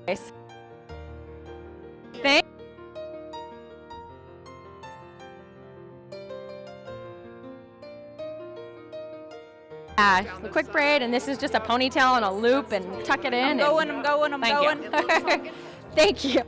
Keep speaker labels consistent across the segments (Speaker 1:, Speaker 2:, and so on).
Speaker 1: Thank the quick braid, and this is just a ponytail and a loop, and tuck it in.
Speaker 2: I'm going.
Speaker 1: Thank you. Thank you.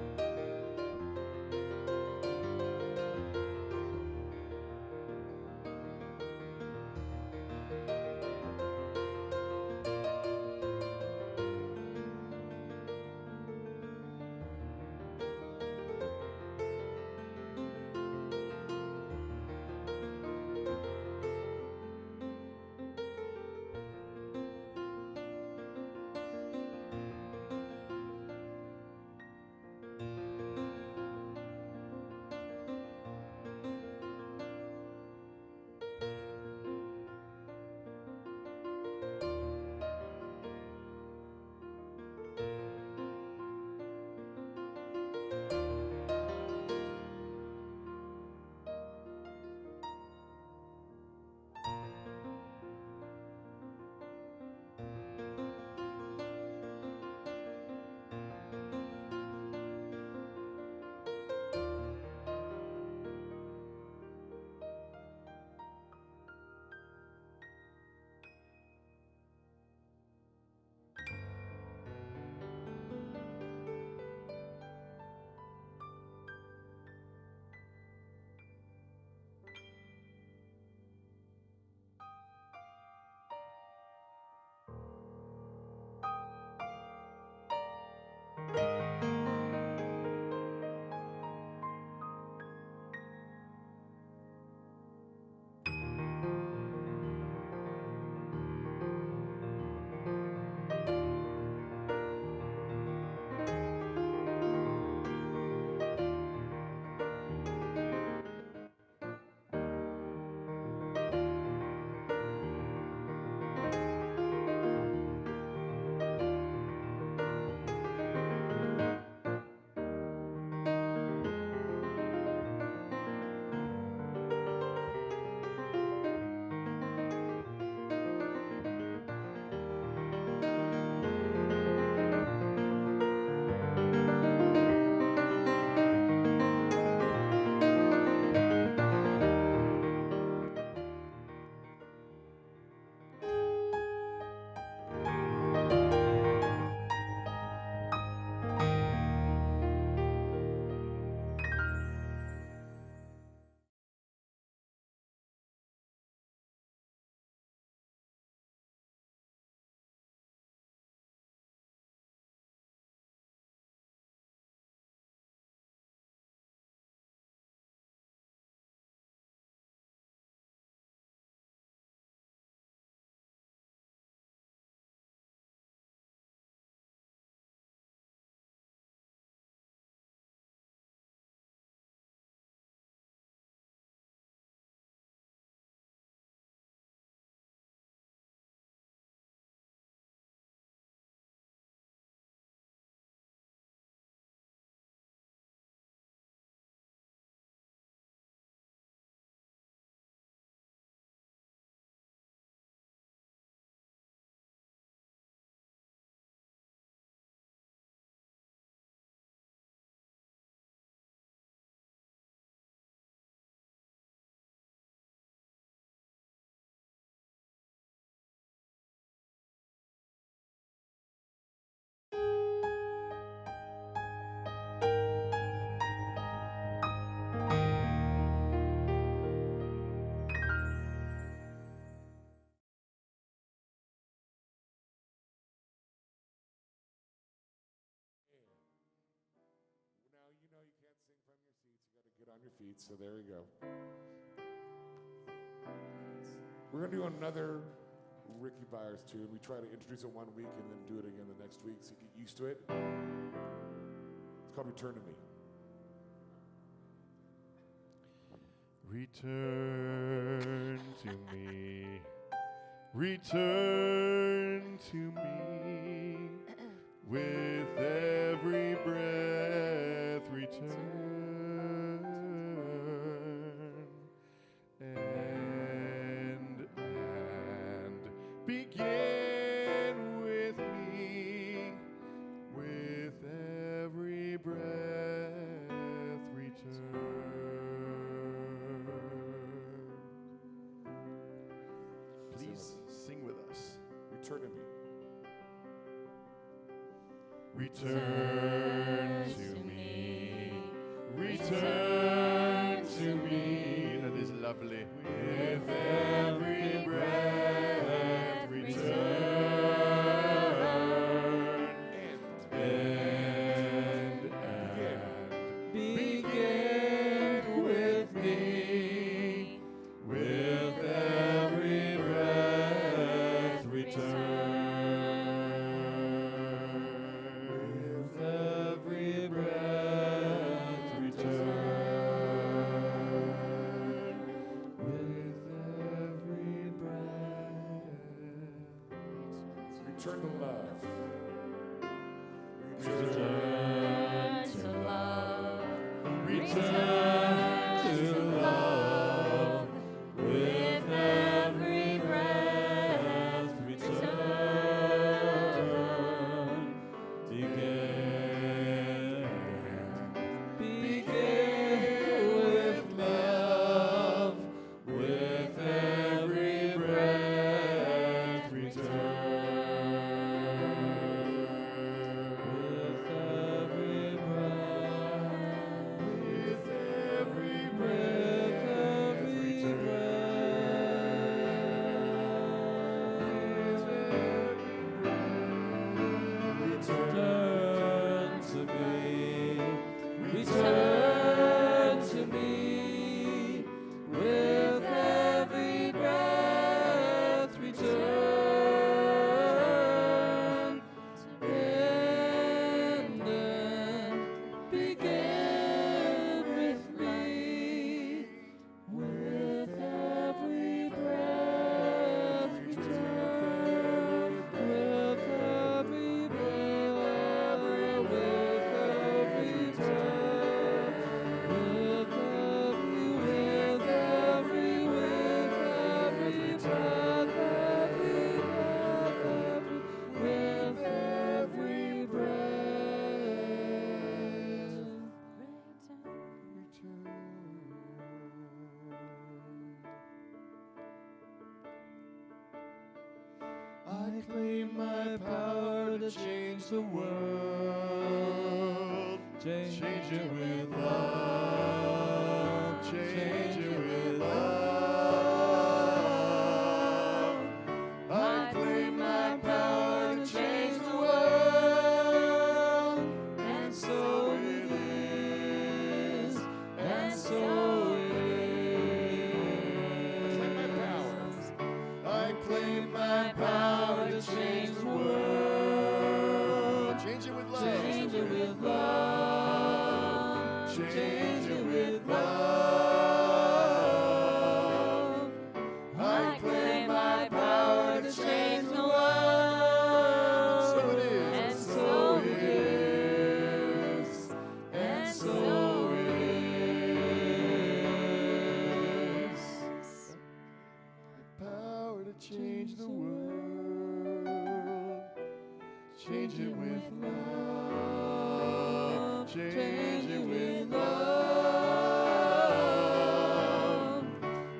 Speaker 3: Get on your feet, so there you go. We're going to do another Ricky Byers tune. We try to introduce it one week and then do it again the next week so you get used to it. It's called Return to Me.
Speaker 4: Return to me. Return to me. With every breath, return. Begin with me, with please sing with us.
Speaker 3: Return to me.
Speaker 4: Return to me. Return to me. That is lovely. With every breath, return. And begin with me. With every breath, return. With every breath, return. With every breath.
Speaker 3: Return to love.
Speaker 4: Return to love. Return to love. With every breath, return. Begin with love. With every breath, return. With every breath, with every breath, every return to me. Return to me. With every breath, return. And then begin with me. With every breath, return. With every breath, with every breath, with every breath, with every I claim my power to change the world. Change it with love. Change it with love. I claim my power to change the world. And so it is. And so it is. I claim my power to change the world. Change it with love. Change it with love. Change it with love. I claim my power to change the world. So it is. And so it is. And so it is. Power to change the world. Change it with love. Change it with love.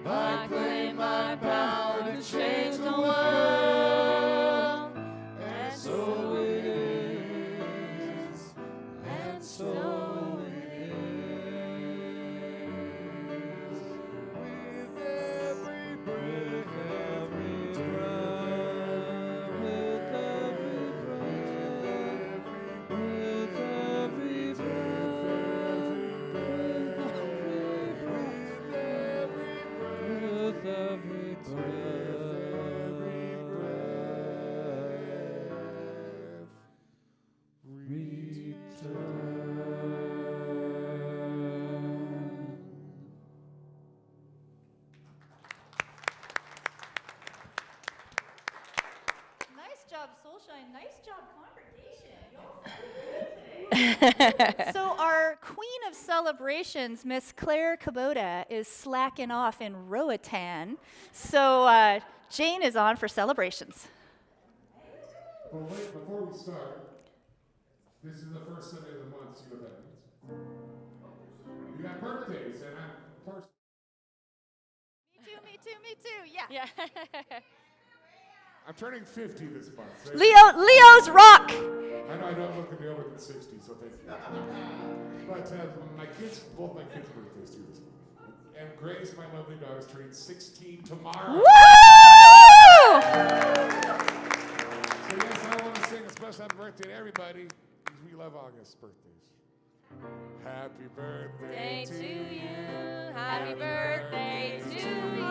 Speaker 4: I claim my power to change the world. And so it is. And so it is. With every breath, every breath, with every breath, with every breath, with every
Speaker 2: Nice job, Soulshine. Nice job, congregation. So our queen of celebrations, Miss Claire Kubota, is slacking off in Roatan. So Jane is on for celebrations.
Speaker 3: Well, wait, before we start, this is the first Sunday of the month, see what that means? You got birthdays, and I'm first.
Speaker 2: Me too, yeah.
Speaker 1: Yeah.
Speaker 3: I'm turning 50 this month. So
Speaker 2: Leo's rock.
Speaker 3: I know I don't look any older than 60, so thank you. But both my kids' birthdays too this month. And Grace, my lovely daughter, is turning 16 tomorrow.
Speaker 2: Woo!
Speaker 3: So yes, I want to sing a special happy birthday to everybody, because we love August birthdays. Happy birthday to you.
Speaker 1: Happy birthday to you.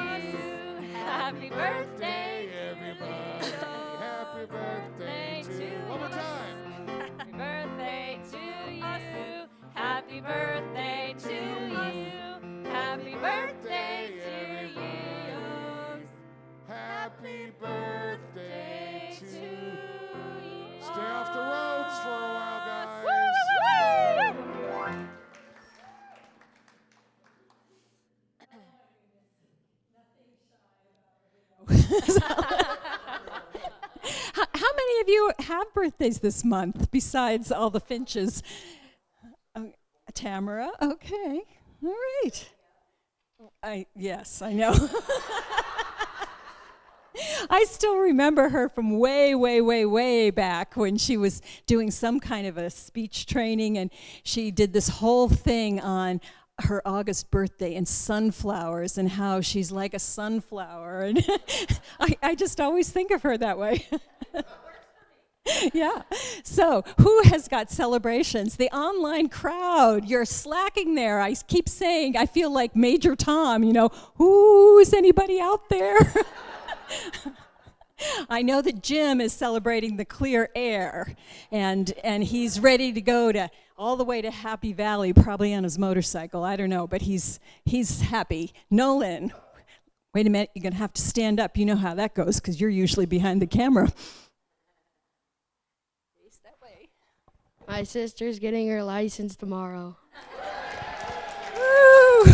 Speaker 1: Happy birthday,
Speaker 3: everybody. Happy birthday to you. One more time.
Speaker 1: Happy birthday to you. Happy birthday to you. Happy birthday to you.
Speaker 3: Happy birthday to you. Stay off the roads for a while, guys.
Speaker 5: How many of you have birthdays this month besides all the Finches? Tamara, okay, all right. Yes, I know. I still remember her from way, way, way, way back when she was doing some kind of a speech training, and she did this whole thing on her August birthday and sunflowers and how she's like a sunflower. And I just always think of her that way. Yeah. So who has got celebrations? The online crowd. You're slacking there. I keep saying, I feel like Major Tom, who's anybody out there? I know that Jim is celebrating the clear air, and he's ready to go all the way to Happy Valley, probably on his motorcycle. I don't know, but he's happy. Nolan, wait a minute, you're going to have to stand up. You know how that goes because you're usually behind the camera. Face that way.
Speaker 6: My sister's getting her license tomorrow.
Speaker 5: Woo!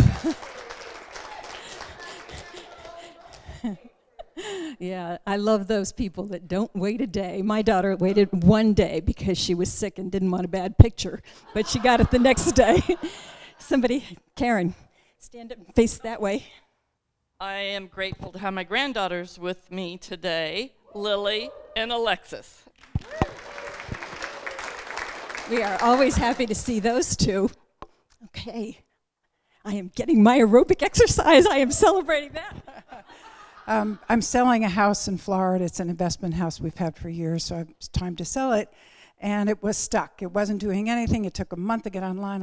Speaker 5: Yeah, I love those people that don't wait a day. My daughter waited one day because she was sick and didn't want a bad picture, but she got it the next day. Karen, stand up and face that way.
Speaker 7: I am grateful to have my granddaughters with me today, Lily and Alexis.
Speaker 5: We are always happy to see those two. Okay, I am getting my aerobic exercise. I am celebrating that.
Speaker 8: I'm selling a house in Florida. It's an investment house we've had for years, so it's time to sell it. And it was stuck. It wasn't doing anything. It took a month to get online.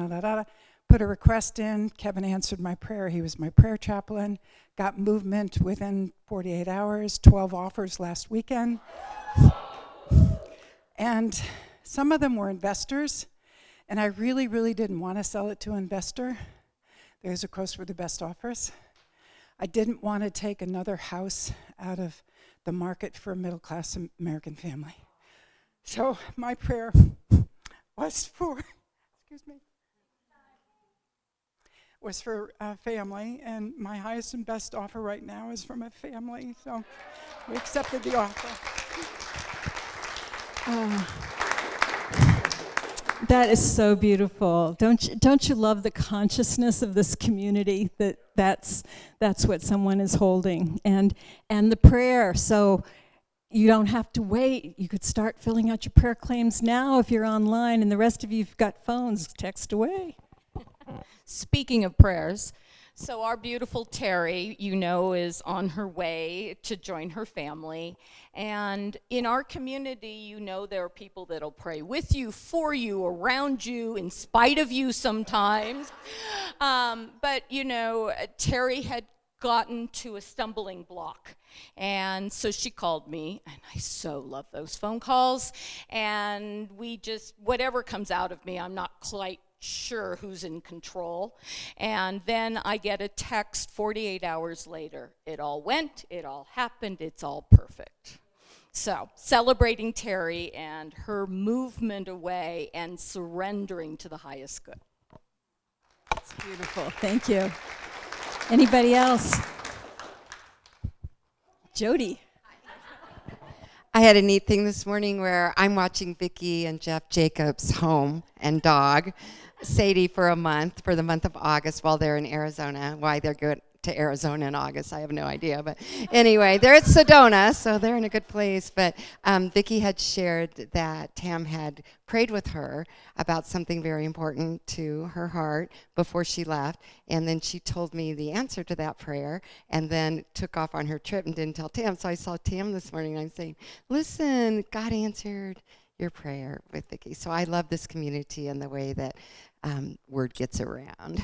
Speaker 8: Put a request in. Kevin answered my prayer. He was my prayer chaplain. Got movement within 48 hours, 12 offers last weekend. And some of them were investors, and I really, really didn't want to sell it to an investor. Those, of course, were the best offers. I didn't want to take another house out of the market for a middle-class American family. So my prayer was for, family, and my highest and best offer right now is from a family, so we accepted the offer.
Speaker 5: That is so beautiful. Don't you love the consciousness of this community that's what someone is holding, and the prayer. So you don't have to wait. You could start filling out your prayer claims now if you're online, and the rest of you've got phones. Text away.
Speaker 7: Speaking of prayers, so our beautiful Terry, is on her way to join her family. And in our community, there are people that'll pray with you, for you, around you, in spite of you sometimes. But Terry had gotten to a stumbling block. And so she called me, and I so love those phone calls. And we just, whatever comes out of me, I'm not quite sure who's in control. And then I get a text 48 hours later. It all went, it all happened, it's all perfect. So, celebrating Terry and her movement away and surrendering to the highest good.
Speaker 5: That's beautiful. Thank you. Anybody else? Jody.
Speaker 9: I had a neat thing this morning where I'm watching Vicki and Jeff Jacobs' home and dog, Sadie, for the month of August while they're in Arizona, while they're going to Arizona in August. I have no idea. But anyway, they're at Sedona, so they're in a good place. But Vicki had shared that Tam had prayed with her about something very important to her heart before she left. And then she told me the answer to that prayer and then took off on her trip and didn't tell Tam. So I saw Tam this morning and I'm saying, listen, God answered your prayer with Vicki. So I love this community and the way that word gets around.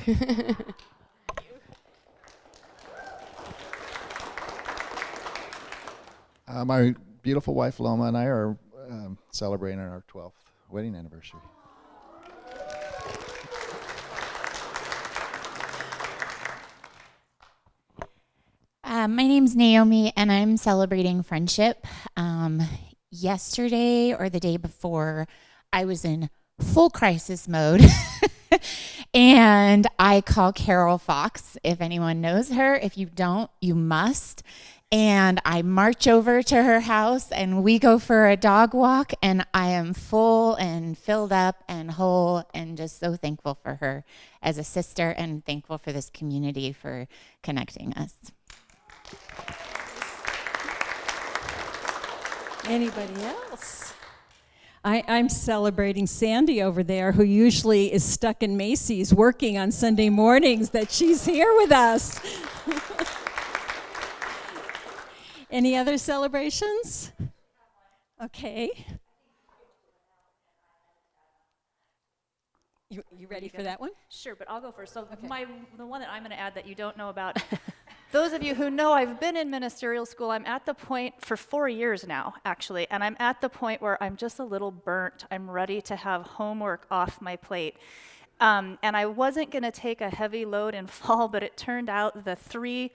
Speaker 10: My beautiful wife Loma and I are celebrating our 12th wedding anniversary.
Speaker 11: My name's Naomi, and I'm celebrating friendship. Yesterday or the day before, I was in full crisis mode. And I call Carol Fox, if anyone knows her. If you don't, you must. And I march over to her house, and we go for a dog walk, and I am full and filled up and whole and just so thankful for her as a sister and thankful for this community for connecting us.
Speaker 5: Anybody else? I'm celebrating Sandy over there, who usually is stuck in Macy's working on Sunday mornings, that she's here with us. Any other celebrations? Okay. You ready for that one?
Speaker 2: Sure, but I'll go first. So the one that I'm going to add that you don't know about, those of you who know I've been in ministerial school, I'm at the point for 4 years now, actually, and I'm at the point where I'm just a little burnt. I'm ready to have homework off my plate. And I wasn't going to take a heavy load in fall, but it turned out the 3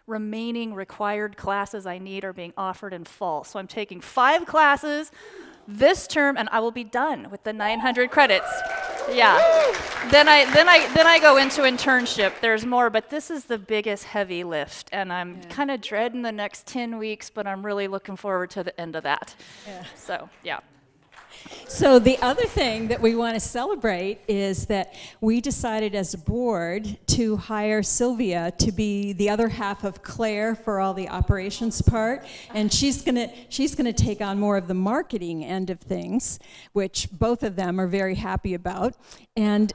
Speaker 2: remaining required classes I need are being offered in fall. So I'm taking 5 classes this term, and I will be done with the 900 credits. Yeah. Then I go into internship. There's more, but this is the biggest heavy lift, and I'm kind of dreading the next 10 weeks, but I'm really looking forward to the end of that. Yeah. So, yeah.
Speaker 5: So the other thing that we want to celebrate is that we decided as a board to hire Sylvia to be the other half of Claire for all the operations part, and she's gonna take on more of the marketing end of things, which both of them are very happy about. And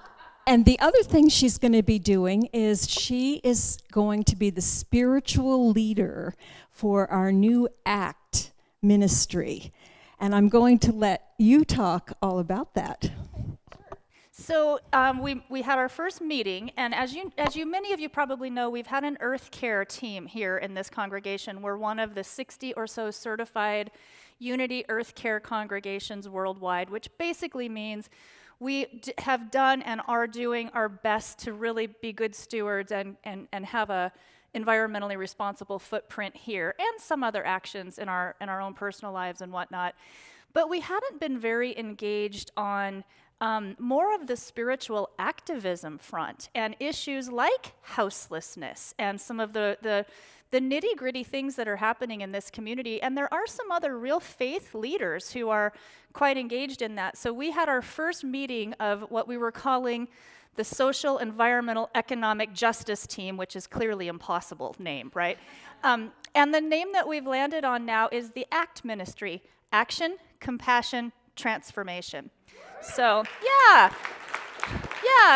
Speaker 5: the other thing she's going to be doing is she is going to be the spiritual leader for our new ACT ministry. And I'm going to let you talk all about that.
Speaker 2: So we had our first meeting, and as many of you probably know, we've had an Earth Care team here in this congregation. We're one of the 60 or so certified Unity Earth Care congregations worldwide, which basically means we have done and are doing our best to really be good stewards and have a environmentally responsible footprint here, and some other actions in our own personal lives and whatnot. But we hadn't been very engaged on more of the spiritual activism front and issues like houselessness and some of the nitty-gritty things that are happening in this community. And there are some other real faith leaders who are quite engaged in that. So we had our first meeting of what we were calling the Social, Environmental, Economic Justice Team, which is clearly impossible name, right? And the name that we've landed on now is the ACT Ministry, Action, Compassion, Transformation. So, yeah.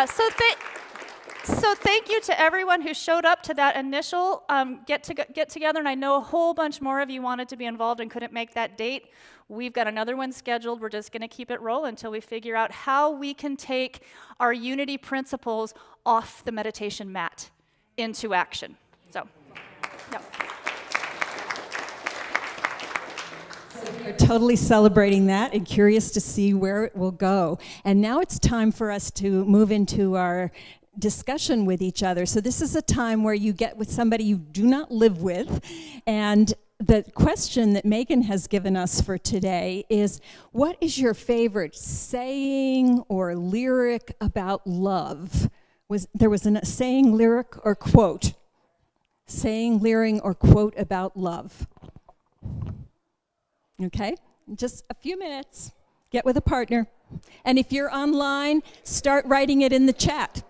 Speaker 2: So thank you to everyone who showed up to that initial get together, and I know a whole bunch more of you wanted to be involved and couldn't make that date. We've got another one scheduled. We're just going to keep it rolling until we figure out how we can take our unity principles off the meditation mat into action. So, yeah.
Speaker 5: We're totally celebrating that and curious to see where it will go. And now it's time for us to move into our discussion with each other. So this is a time where you get with somebody you do not live with, and the question that Meghann has given us for today is, what is your favorite saying or lyric about love? There was a saying, lyric, or quote? Saying, lyric, or quote about love. Okay, just a few minutes. Get with a partner. And if you're online, start writing it in the chat.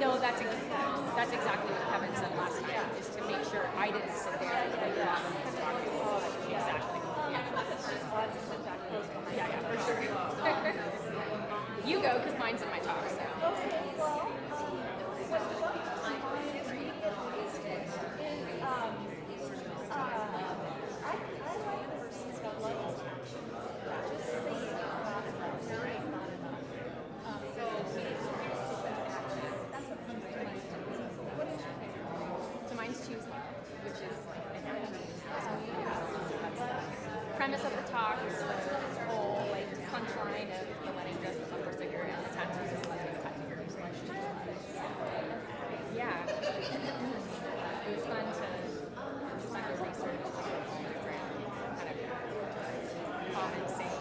Speaker 1: No, that's exactly what Kevin said last time, is to make sure I didn't sit there when your mom was talking. Exactly. Yeah, for sure. You go, because mine's in my talk, so. So mine's choose love, which is like the premise of the talk is the whole like punchline of the wedding dress, the bumper sticker, and the tattoos is let's get tattoos. Yeah. It was fun to research all different kind of common sayings.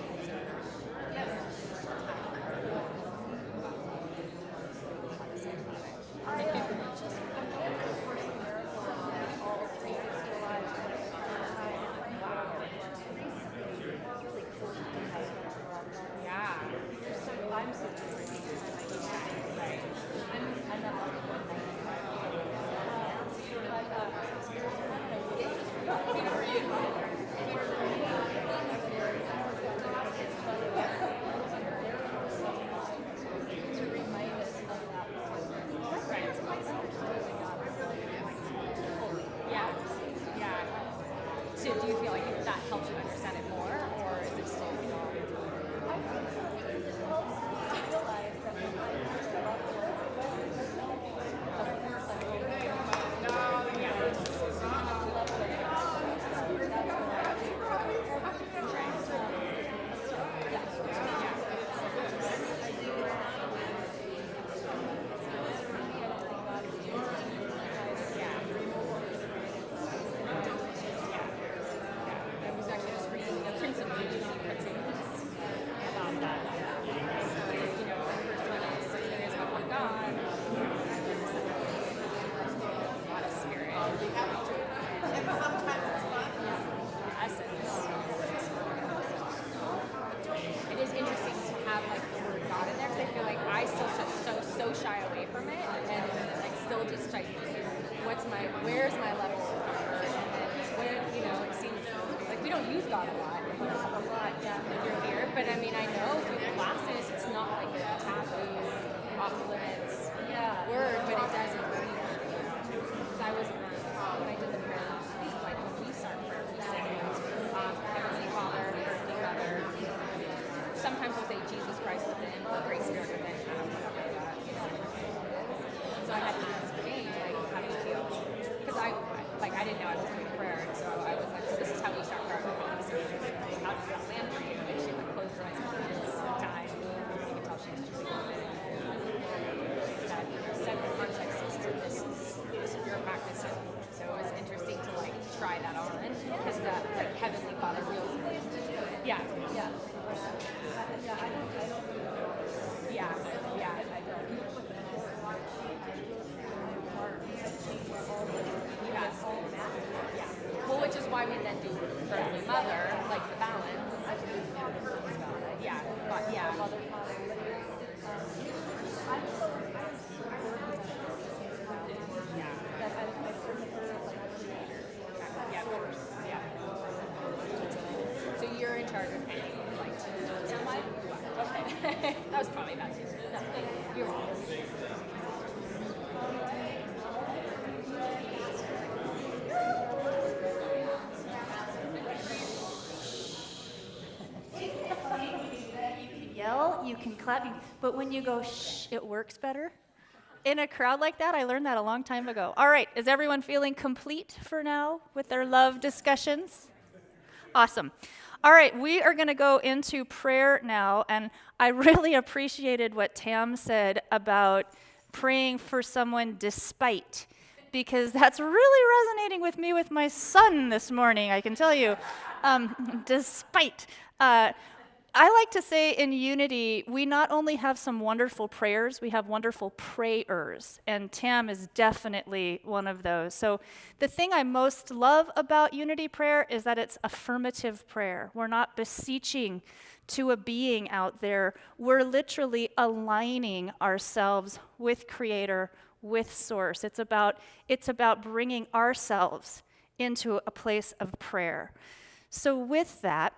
Speaker 1: So do you feel like that helps you understand it more, or is it still? Where's my level of comfort? Where, it seems like we don't use God a lot. When you're here, but I mean, I know through the classes, it's not like a taboo, off limits word, but it doesn't mean because I was when I did the prayer last week, like when we start prayer, we say Heavenly Father, Earthly Mother. Sometimes we'll say Jesus Christ within, or Great Spirit within. So I had to ask Jane, like, how do you feel? Because I didn't know I was doing prayer, and so I was like, this is how we start prayer. How does that land for you? And she would close her eyes for a time. You can tell she was just set the context as to this is your practice. So it was interesting to like try that on because that like Heavenly Father real. Yeah. Well, which is why we then do Earthly Mother, like the balance. So you're in charge of paying, like, am I? Okay. That was probably about you. No, you're wrong.
Speaker 2: Yell, you can clap, but when you go shh, it works better. In a crowd like that, I learned that a long time ago. All right, is everyone feeling complete for now with their love discussions? Awesome. All right, we are going to go into prayer now, and I really appreciated what Tam said about praying for someone despite, because that's really resonating with me with my son this morning, I can tell you. Despite. I like to say in Unity, we not only have some wonderful prayers, we have wonderful prayers, and Tam is definitely one of those. So the thing I most love about Unity prayer is that it's affirmative prayer. We're not beseeching to a being out there. We're literally aligning ourselves with Creator, with Source. It's about bringing ourselves into a place of prayer. So with that,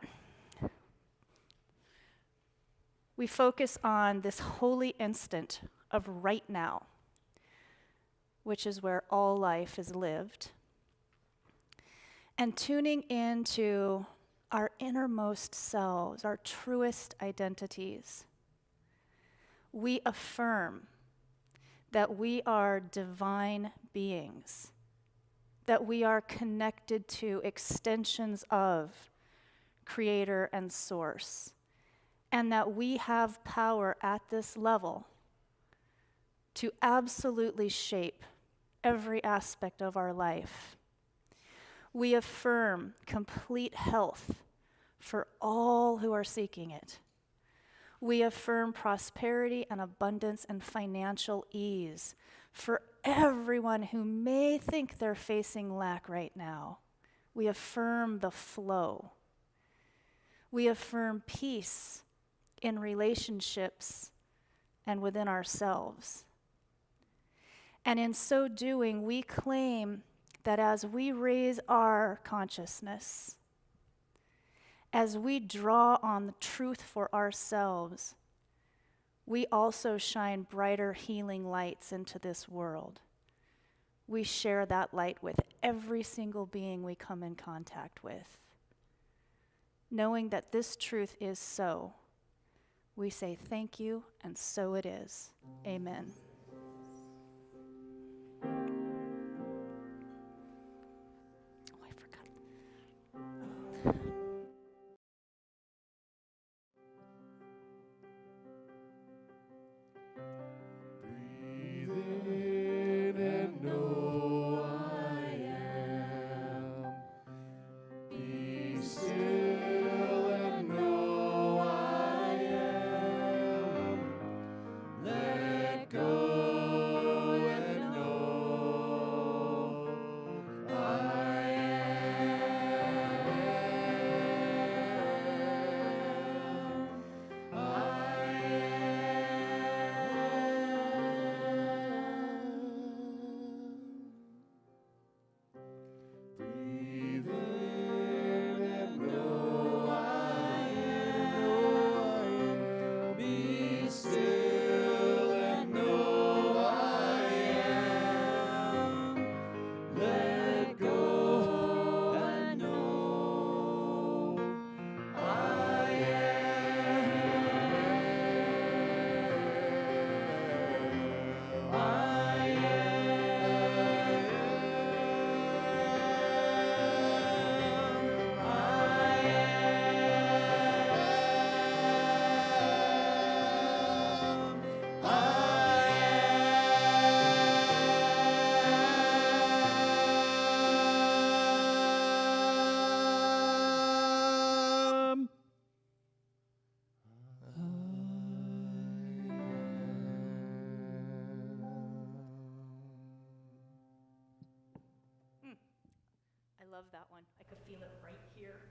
Speaker 2: we focus on this holy instant of right now, which is where all life is lived, and tuning into our innermost selves, our truest identities. We affirm that we are divine beings, that we are connected to extensions of Creator and Source, and that we have power at this level to absolutely shape every aspect of our life. We affirm complete health for all who are seeking it. We affirm prosperity and abundance and financial ease for everyone who may think they're facing lack right now. We affirm the flow. We affirm peace in relationships and within ourselves. And in so doing, we claim that as we raise our consciousness, as we draw on the truth for ourselves, we also shine brighter healing lights into this world. We share that light with every single being we come in contact with. Knowing that this truth is so, we say thank you, and so it is. Amen. Oh, I forgot.
Speaker 4: Breathe in and know I am. Be still and know I am. Let go and know I am. Breathe in and know I am. Be still and know I am. Let go and know I am. I am.
Speaker 2: I love that one. I could feel it right here.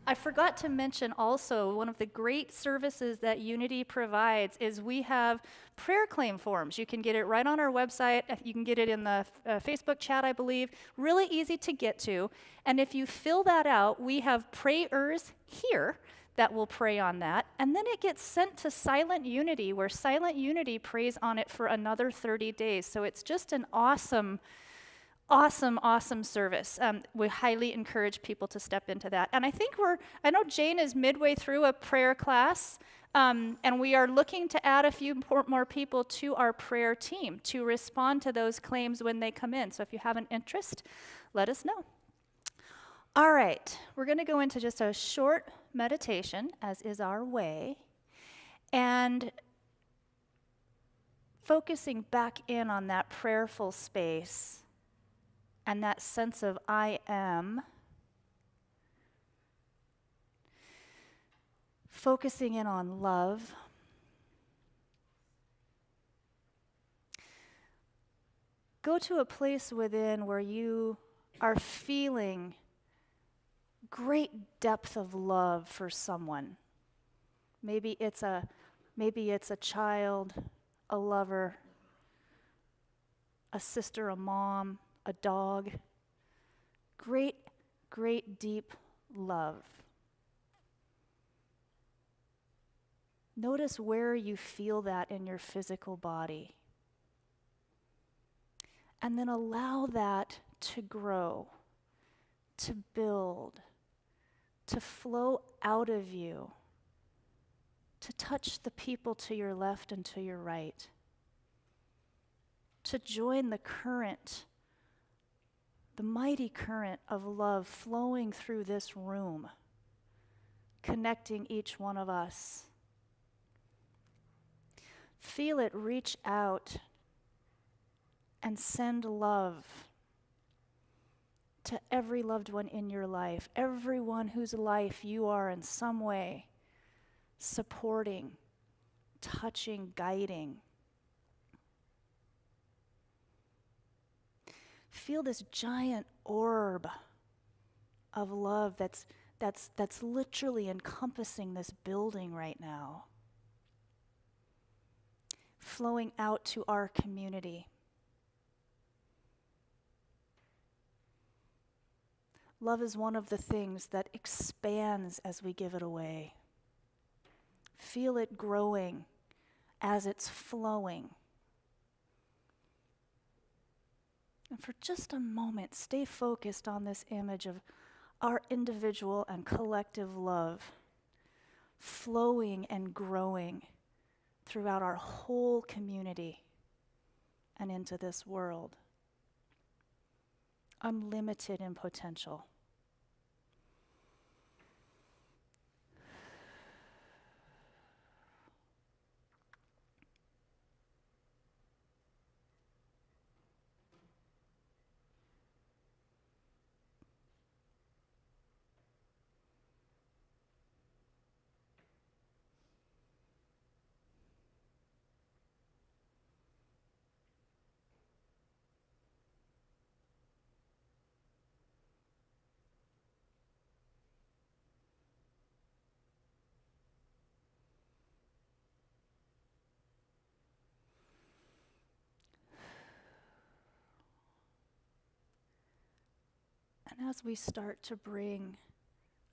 Speaker 2: I forgot to mention also, one of the great services that Unity provides is we have prayer claim forms. You can get it right on our website. You can get it in the Facebook chat, I believe. Really easy to get to. And if you fill that out, we have prayers here that will pray on that. And then it gets sent to Silent Unity, where Silent Unity prays on it for another 30 days. So it's just an awesome service. We highly encourage people to step into that. And I think I know Jane is midway through a prayer class, and we are looking to add a few more people to our prayer team to respond to those claims when they come in. So if you have an interest, let us know. All right, we're going to go into just a short meditation, as is our way, and focusing back in on that prayerful space and that sense of I am. focusing in on love. Go to a place within where you are feeling great depth of love for someone. Maybe it's a child, a lover, a sister, a mom, a dog. Great, great deep love. Notice where you feel that in your physical body. And then allow that to grow, to build, to flow out of you, to touch the people to your left and to your right, to join the current, the mighty current of love flowing through this room, connecting each one of us. Feel it reach out and send love to every loved one in your life, everyone whose life you are in some way supporting, touching, guiding. Feel this giant orb of love that's literally encompassing this building right now, flowing out to our community. Love is one of the things that expands as we give it away. Feel it growing as it's flowing. And for just a moment, stay focused on this image of our individual and collective love flowing and growing throughout our whole community and into this world. Unlimited in potential. And as we start to bring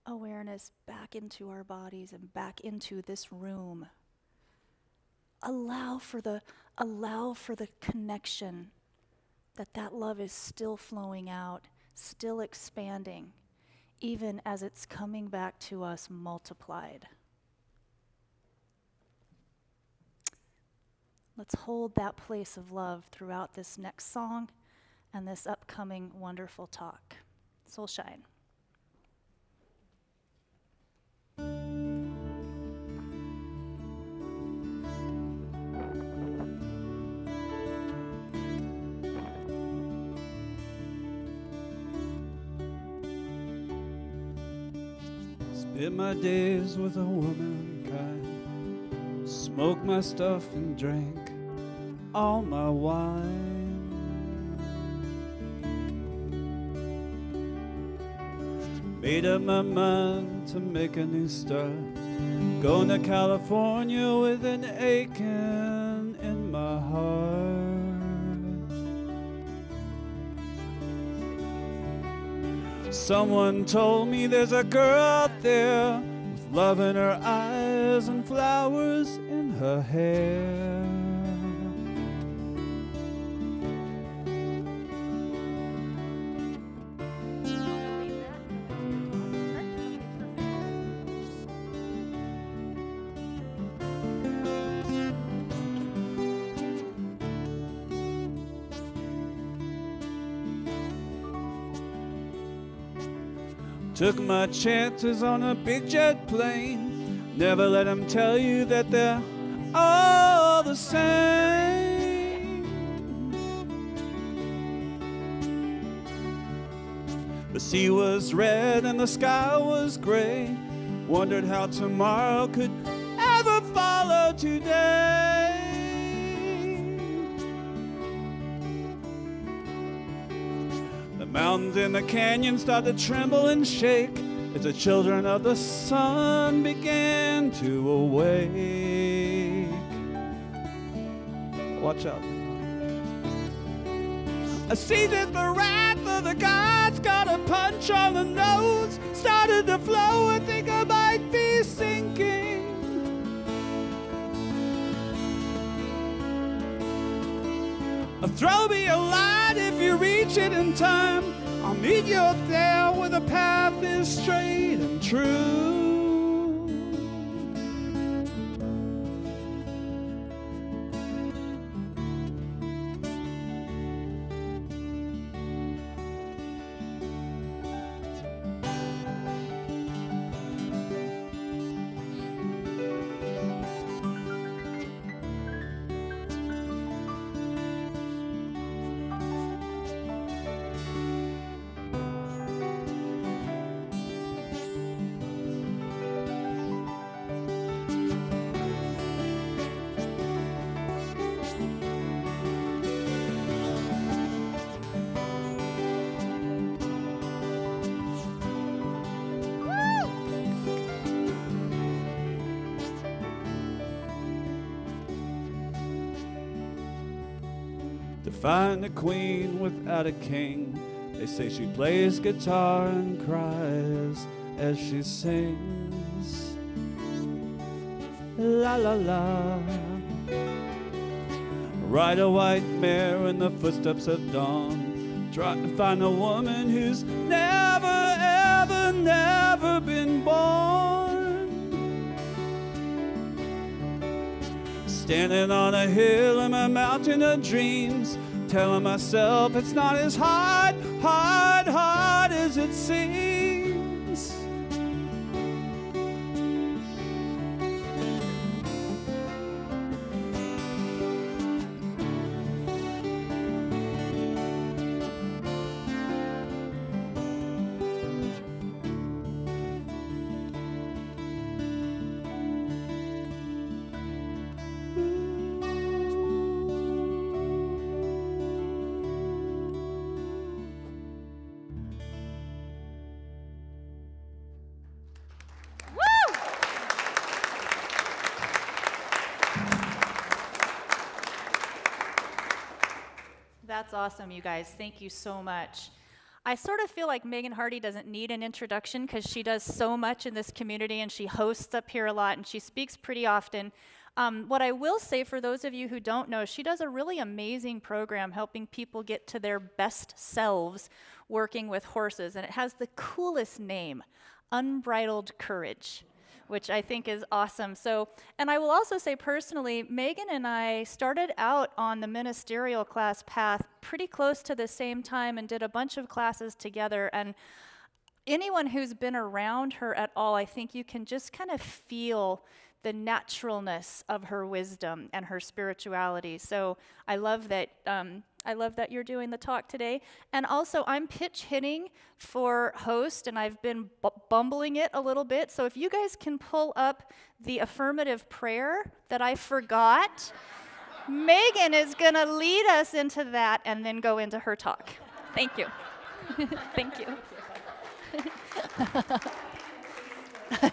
Speaker 2: awareness back into our bodies and back into this room, allow for the connection that love is still flowing out, still expanding, even as it's coming back to us multiplied. Let's hold that place of love throughout this next song and this upcoming wonderful talk. Soul Shine.
Speaker 12: Spent my days with a womankind, smoked my stuff and drank all my wine. Made up my mind to make a new start, going to California with an aching in my heart. Someone told me there's a girl out there with love in her eyes and flowers in her hair. Took my chances on a big jet plane. Never let them tell you that they're all the same. The sea was red and the sky was gray. Wondered how tomorrow could ever follow today. The mountains in the canyon started to tremble and shake as the children of the sun began to awake. Watch out. A season the wrath of the gods got a punch on the nose, started to flow, I think I might be sinking. Throw me a light if you reach it in time. I'll meet you up there where the path is straight and true. To find a queen without a king, they say she plays guitar and cries as she sings. La la la. Ride a white mare in the footsteps of dawn, try to find a woman who's never, ever, never been born. Standing on a hill in my mountain of dreams, telling myself it's not as hard as it seems.
Speaker 2: That's awesome, you guys. Thank you so much. I sort of feel like Meghann Harty doesn't need an introduction because she does so much in this community and she hosts up here a lot and she speaks pretty often. What I will say for those of you who don't know, she does a really amazing program helping people get to their best selves working with horses, and it has the coolest name, Unbridled Courage, which I think is awesome. So, and I will also say personally, Meghann and I started out on the ministerial class path pretty close to the same time and did a bunch of classes together. And anyone who's been around her at all, I think you can just kind of feel the naturalness of her wisdom and her spirituality. So I love that you're doing the talk today. And also, I'm pitch hitting for host, and I've been bumbling it a little bit. So if you guys can pull up the affirmative prayer that I forgot, Meghann is going to lead us into that and then go into her talk. Thank you. Thank you.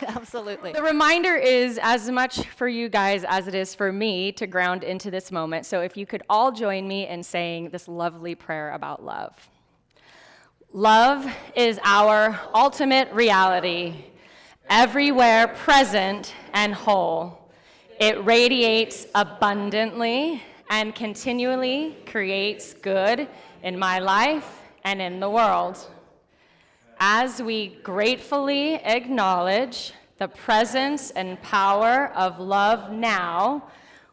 Speaker 2: Absolutely.
Speaker 1: The reminder is as much for you guys as it is for me to ground into this moment. So if you could all join me in saying this lovely prayer about love. Love is our ultimate reality, everywhere present and whole. It radiates abundantly and continually creates good in my life and in the world. As we gratefully acknowledge the presence and power of love now,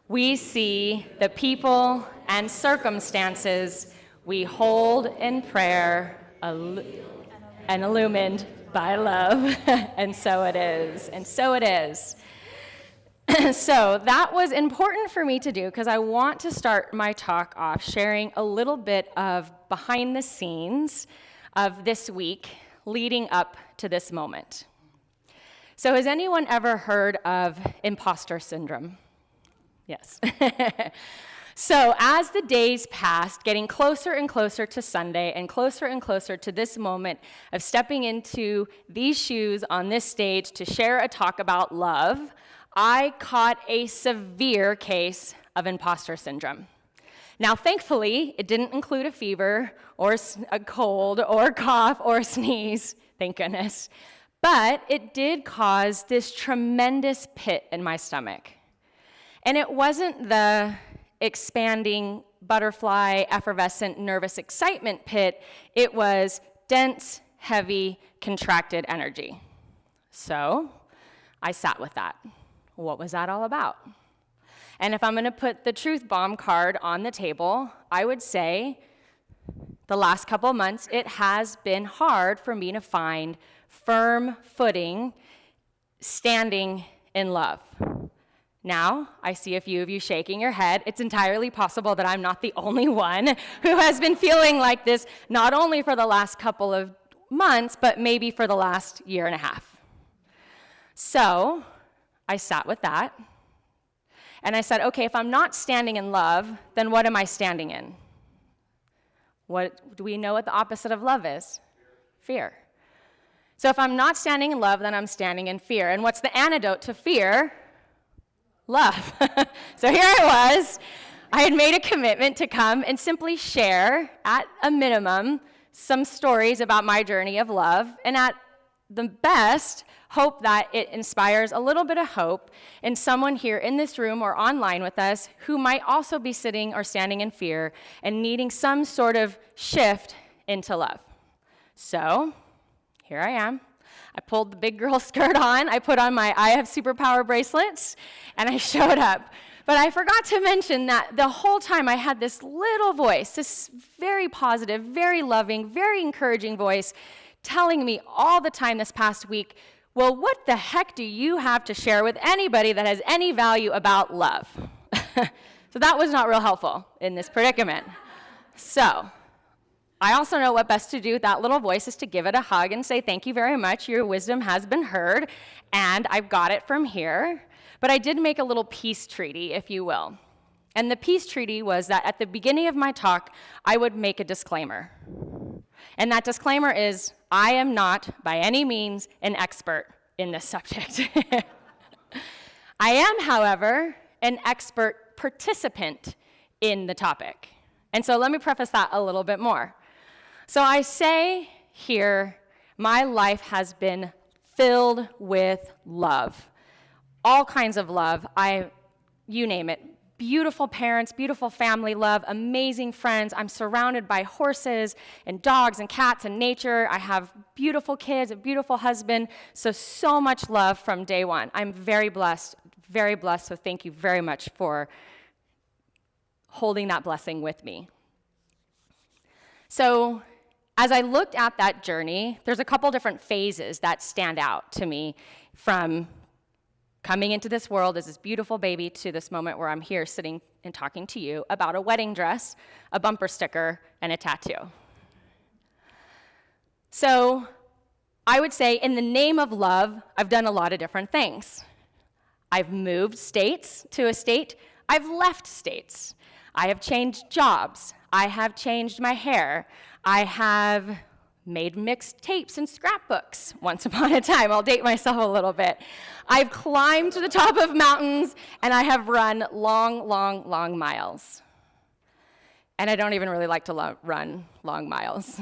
Speaker 1: we see the people and circumstances we hold in prayer and illumined by love. And so it is, and so it is. So that was important for me to do because I want to start my talk off sharing a little bit of behind the scenes of this week leading up to this moment. So has anyone ever heard of imposter syndrome? Yes. So as the days passed, getting closer and closer to Sunday and closer to this moment of stepping into these shoes on this stage to share a talk about love, I caught a severe case of imposter syndrome. Now, thankfully, it didn't include a fever or a cold or a cough or a sneeze, thank goodness. But it did cause this tremendous pit in my stomach. And it wasn't the expanding, butterfly, effervescent, nervous excitement pit. It was dense, heavy, contracted energy. So I sat with that. What was that all about? And if I'm going to put the truth bomb card on the table, I would say the last couple of months, it has been hard for me to find firm footing standing in love. Now, I see a few of you shaking your head. It's entirely possible that I'm not the only one who has been feeling like this, not only for the last couple of months, but maybe for the last year and a half. So I sat with that, and I said, okay, if I'm not standing in love, then what am I standing in? What do we know what the opposite of love is? Fear. So if I'm not standing in love, then I'm standing in fear. And what's the antidote to fear? Love. So here I was. I had made a commitment to come and simply share, at a minimum, some stories about my journey of love, and at the best, hope that it inspires a little bit of hope in someone here in this room or online with us who might also be sitting or standing in fear and needing some sort of shift into love. So here I am. I pulled the big girl skirt on, I put on my I Have Superpower bracelets, and I showed up. But I forgot to mention that the whole time I had this little voice, this very positive, very loving, very encouraging voice telling me all the time this past week, well, what the heck do you have to share with anybody that has any value about love? So that was not real helpful in this predicament. So I also know what best to do with that little voice is to give it a hug and say, thank you very much, your wisdom has been heard, and I've got it from here. But I did make a little peace treaty, if you will. And the peace treaty was that at the beginning of my talk, I would make a disclaimer. And that disclaimer is, I am not, by any means, an expert in this subject. I am, however, an expert participant in the topic. And so let me preface that a little bit more. So I say here, my life has been filled with love. All kinds of love, you name it. Beautiful parents, beautiful family love, amazing friends. I'm surrounded by horses and dogs and cats and nature. I have beautiful kids, a beautiful husband. So much love from day one. I'm very blessed, so thank you very much for holding that blessing with me. So as I looked at that journey, there's a couple different phases that stand out to me from coming into this world as this beautiful baby to this moment where I'm here sitting and talking to you about a wedding dress, a bumper sticker, and a tattoo. So I would say in the name of love, I've done a lot of different things. I've moved states to a state. I've left states. I have changed jobs. I have changed my hair. I have made mixed tapes and scrapbooks once upon a time. I'll date myself a little bit. I've climbed to the top of mountains, and I have run long miles. And I don't even really like to run long miles.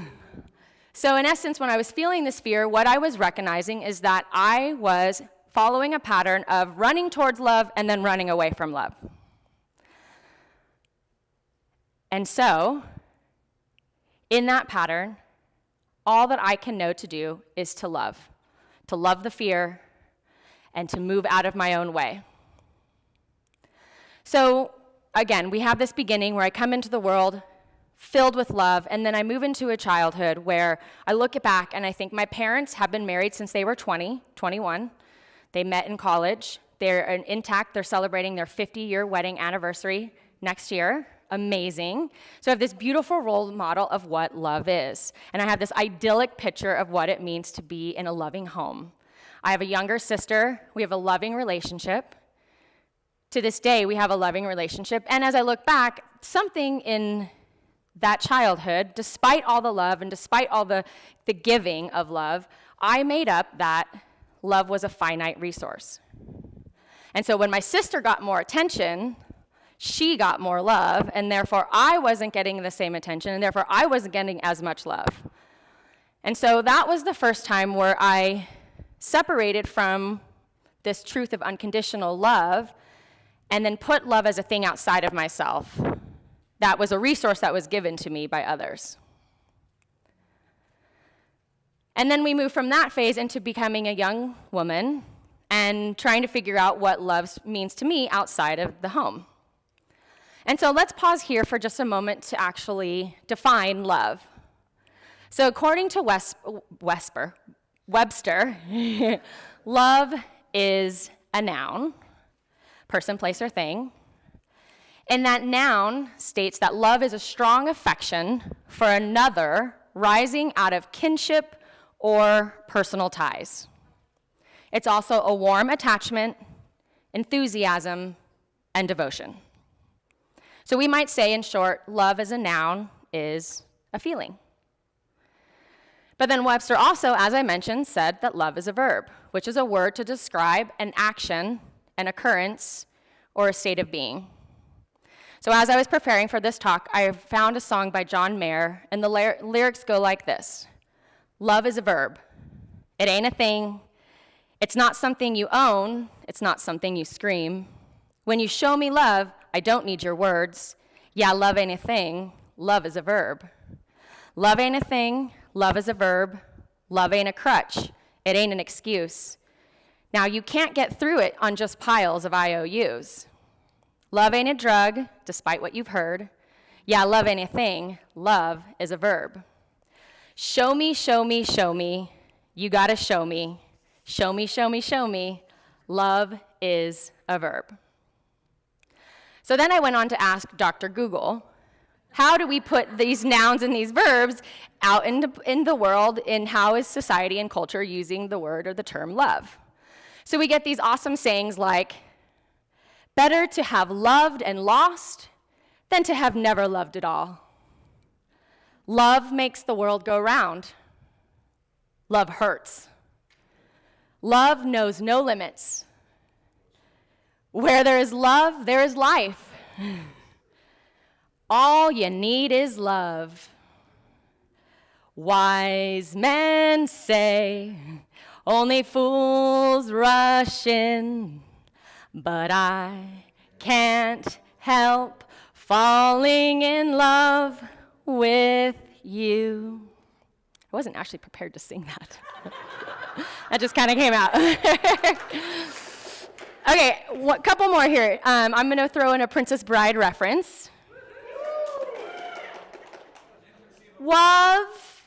Speaker 1: So in essence, when I was feeling this fear, what I was recognizing is that I was following a pattern of running towards love and then running away from love. And so, in that pattern, all that I can know to do is to love the fear, and to move out of my own way. So, again, we have this beginning where I come into the world filled with love, and then I move into a childhood where I look back and I think my parents have been married since they were 20, 21. They met in college. They're intact. They're celebrating their 50-year wedding anniversary next year. Amazing. So I have this beautiful role model of what love is. And I have this idyllic picture of what it means to be in a loving home. I have a younger sister. We have a loving relationship. To this day, we have a loving relationship. And as I look back, something in that childhood, despite all the love and despite all the giving of love, I made up that love was a finite resource. And so when my sister got more attention, she got more love, and therefore I wasn't getting the same attention, and therefore I wasn't getting as much love. And so that was the first time where I separated from this truth of unconditional love and then put love as a thing outside of myself. That was a resource that was given to me by others. And then we moved from that phase into becoming a young woman and trying to figure out what love means to me outside of the home. And so let's pause here for just a moment to actually define love. So according to Webster, love is a noun, person, place, or thing. And that noun states that love is a strong affection for another rising out of kinship or personal ties. It's also a warm attachment, enthusiasm, and devotion. So we might say, in short, love as a noun is a feeling. But then Webster also, as I mentioned, said that love is a verb, which is a word to describe an action, an occurrence, or a state of being. So as I was preparing for this talk, I found a song by John Mayer, and the lyrics go like this. Love is a verb. It ain't a thing. It's not something you own. It's not something you scream. When you show me love, I don't need your words. Yeah, love ain't a thing. Love is a verb. Love ain't a thing. Love is a verb. Love ain't a crutch. It ain't an excuse. Now, you can't get through it on just piles of IOUs. Love ain't a drug, despite what you've heard. Yeah, love ain't a thing. Love is a verb. Show me, show me, show me. You gotta show me. Show me, show me, show me. Love is a verb. So then I went on to ask Dr. Google, how do we put these nouns and these verbs out in the world, and how is society and culture using the word or the term love? So we get these awesome sayings like, better to have loved and lost than to have never loved at all. Love makes the world go round. Love hurts. Love knows no limits. Where there is love, there is life. All you need is love. Wise men say, only fools rush in, but I can't help falling in love with you. I wasn't actually prepared to sing that. That just kind of came out. Okay, a couple more here. I'm going to throw in a Princess Bride reference. Love,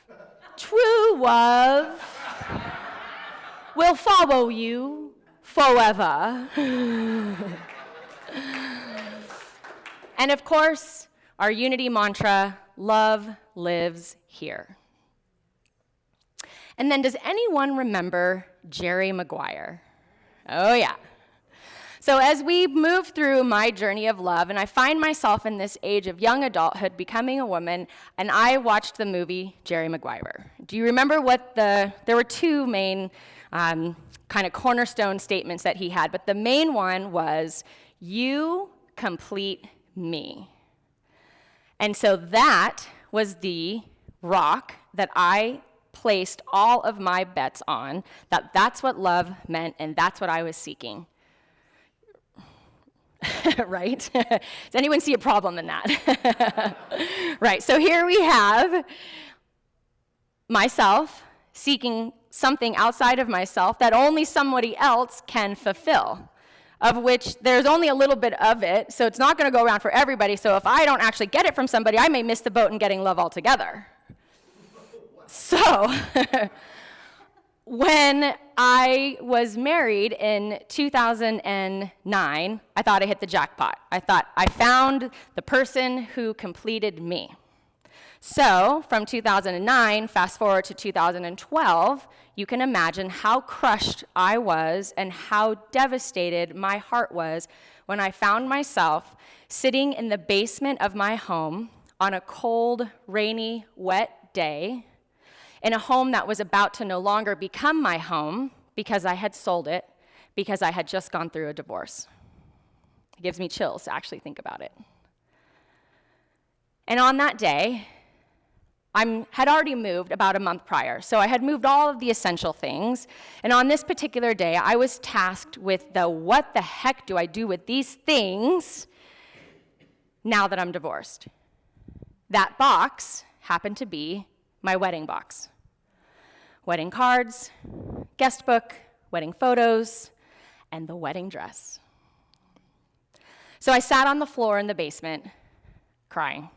Speaker 1: true love, will follow you forever. And of course, our unity mantra, love lives here. And then does anyone remember Jerry Maguire? Oh yeah. So as we move through my journey of love, and I find myself in this age of young adulthood, becoming a woman, and I watched the movie Jerry Maguire. Do you remember there were two main kind of cornerstone statements that he had, but the main one was, you complete me. And so that was the rock that I placed all of my bets on, that's what love meant, and that's what I was seeking. Right? Does anyone see a problem in that? Right, so here we have myself seeking something outside of myself that only somebody else can fulfill, of which there's only a little bit of it, so it's not going to go around for everybody, so if I don't actually get it from somebody, I may miss the boat in getting love altogether. So, when I was married in 2009, I thought I hit the jackpot. I thought I found the person who completed me. So from 2009, fast forward to 2012, you can imagine how crushed I was and how devastated my heart was when I found myself sitting in the basement of my home on a cold, rainy, wet day in a home that was about to no longer become my home because I had sold it, because I had just gone through a divorce. It gives me chills to actually think about it. And on that day, I had already moved about a month prior, so I had moved all of the essential things, and on this particular day, I was tasked with the what the heck do I do with these things now that I'm divorced? That box happened to be my wedding box. Wedding cards, guest book, wedding photos, and the wedding dress. So I sat on the floor in the basement, crying.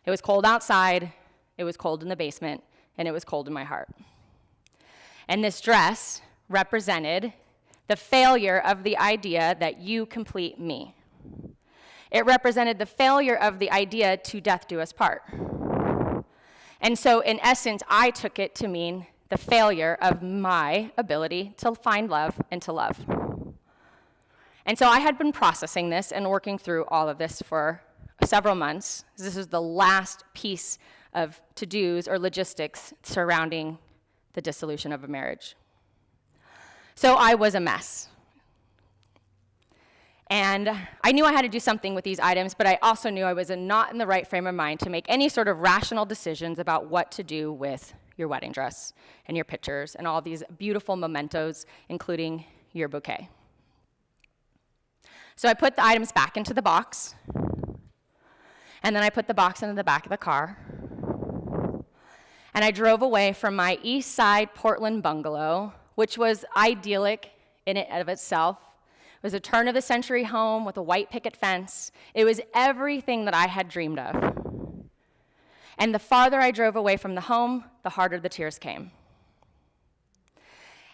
Speaker 1: It was cold outside, it was cold in the basement, and it was cold in my heart. And this dress represented the failure of the idea that you complete me. It represented the failure of the idea to death do us part. And so in essence, I took it to mean the failure of my ability to find love and to love. And so I had been processing this and working through all of this for several months. This was the last piece of to-dos or logistics surrounding the dissolution of a marriage. So I was a mess. And I knew I had to do something with these items, but I also knew I was not in the right frame of mind to make any sort of rational decisions about what to do with your wedding dress and your pictures and all these beautiful mementos, including your bouquet. So I put the items back into the box, and then I put the box into the back of the car, and I drove away from my East Side Portland bungalow, which was idyllic in and of itself. It was a turn-of-the-century home with a white picket fence. It was everything that I had dreamed of. And the farther I drove away from the home, the harder the tears came.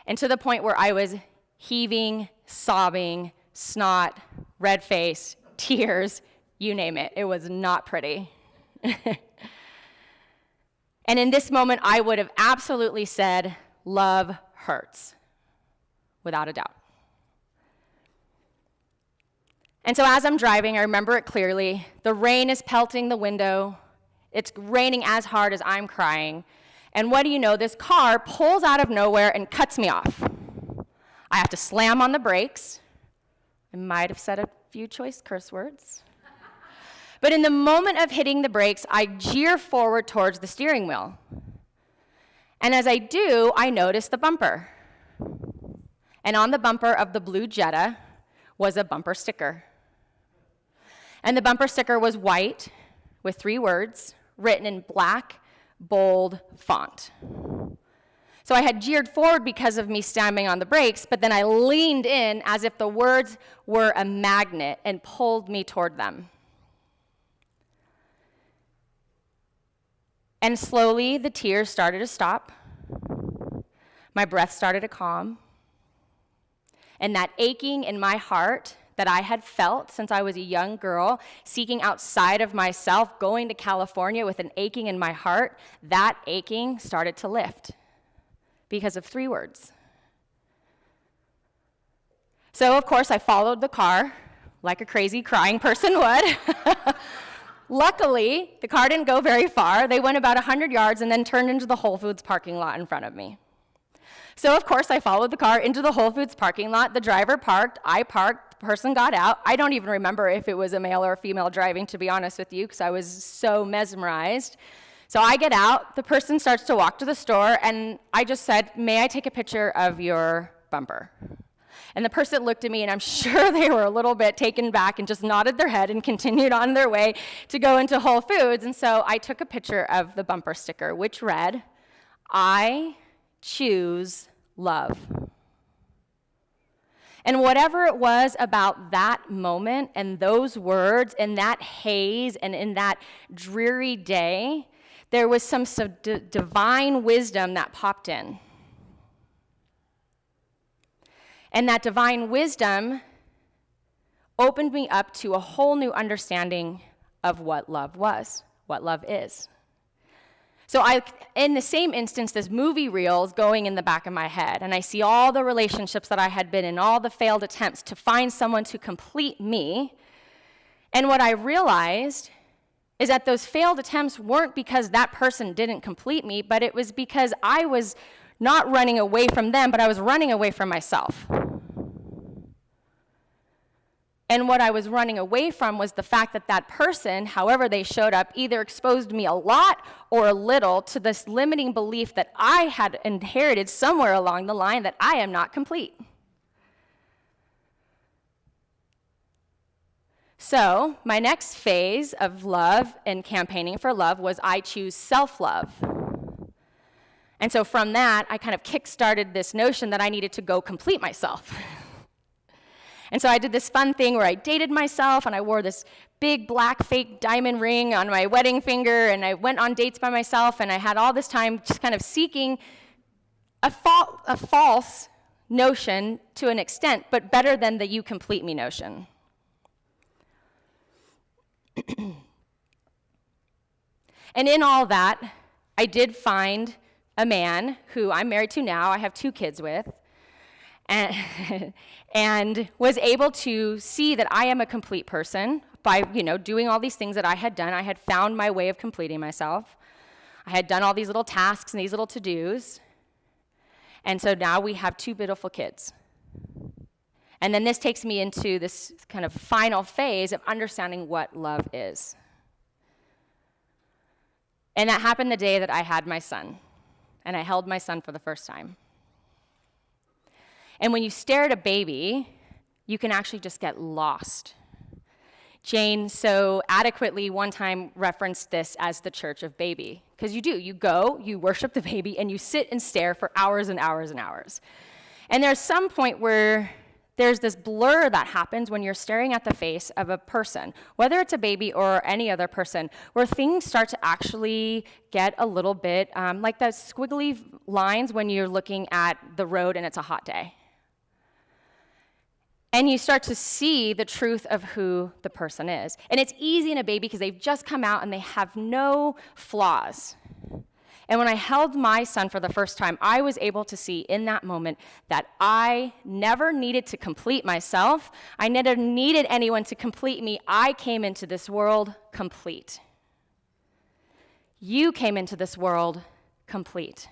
Speaker 1: And to the point where I was heaving, sobbing, snot, red face, tears, you name it. It was not pretty. And in this moment, I would have absolutely said, love hurts, without a doubt. And so as I'm driving, I remember it clearly. The rain is pelting the window. It's raining as hard as I'm crying. And what do you know? This car pulls out of nowhere and cuts me off. I have to slam on the brakes. I might have said a few choice curse words. But in the moment of hitting the brakes, I jeer forward towards the steering wheel. And as I do, I notice the bumper. And on the bumper of the blue Jetta was a bumper sticker. And the bumper sticker was white with 3 words written in black, bold font. So I had jeered forward because of me slamming on the brakes, but then I leaned in as if the words were a magnet and pulled me toward them. And slowly the tears started to stop. My breath started to calm. And that aching in my heart that I had felt since I was a young girl, seeking outside of myself, going to California with an aching in my heart, that aching started to lift because of 3 words. So, of course, I followed the car like a crazy crying person would. Luckily, the car didn't go very far. They went about 100 yards and then turned into the Whole Foods parking lot in front of me. So, of course, I followed the car into the Whole Foods parking lot. The driver parked, I parked, the person got out. I don't even remember if it was a male or a female driving, to be honest with you, because I was so mesmerized. So I get out, the person starts to walk to the store, and I just said, "May I take a picture of your bumper?" And the person looked at me, and I'm sure they were a little bit taken back and just nodded their head and continued on their way to go into Whole Foods. And so I took a picture of the bumper sticker, which read, "I choose love." And whatever it was about that moment and those words and that haze and in that dreary day, there was some divine wisdom that popped in. And that divine wisdom opened me up to a whole new understanding of what love was, what love is. So in the same instance, this movie reel is going in the back of my head, and I see all the relationships that I had been in, all the failed attempts to find someone to complete me. And what I realized is that those failed attempts weren't because that person didn't complete me, but it was because I was not running away from them, but I was running away from myself. And what I was running away from was the fact that that person, however they showed up, either exposed me a lot or a little to this limiting belief that I had inherited somewhere along the line that I am not complete. So my next phase of love and campaigning for love was I choose self-love. And so from that, I kind of kick-started this notion that I needed to go complete myself. And so I did this fun thing where I dated myself, and I wore this big black fake diamond ring on my wedding finger, and I went on dates by myself, and I had all this time just kind of seeking a false notion to an extent, but better than the you complete me notion. And in all that, I did find a man who I'm married to now, I have 2 kids with, and was able to see that I am a complete person by, doing all these things that I had done. I had found my way of completing myself. I had done all these little tasks and these little to-dos. And so now we have 2 beautiful kids. And then this takes me into this kind of final phase of understanding what love is. And that happened the day that I had my son, and I held my son for the first time. And when you stare at a baby, you can actually just get lost. Jane so adequately one time referenced this as the church of baby, because you do. You go, you worship the baby, and you sit and stare for hours and hours and hours. And there's some point where there's this blur that happens when you're staring at the face of a person, whether it's a baby or any other person, where things start to actually get a little bit like those squiggly lines when you're looking at the road and it's a hot day. And you start to see the truth of who the person is. And it's easy in a baby because they've just come out and they have no flaws. And when I held my son for the first time, I was able to see in that moment that I never needed to complete myself. I never needed anyone to complete me. I came into this world complete. You came into this world complete.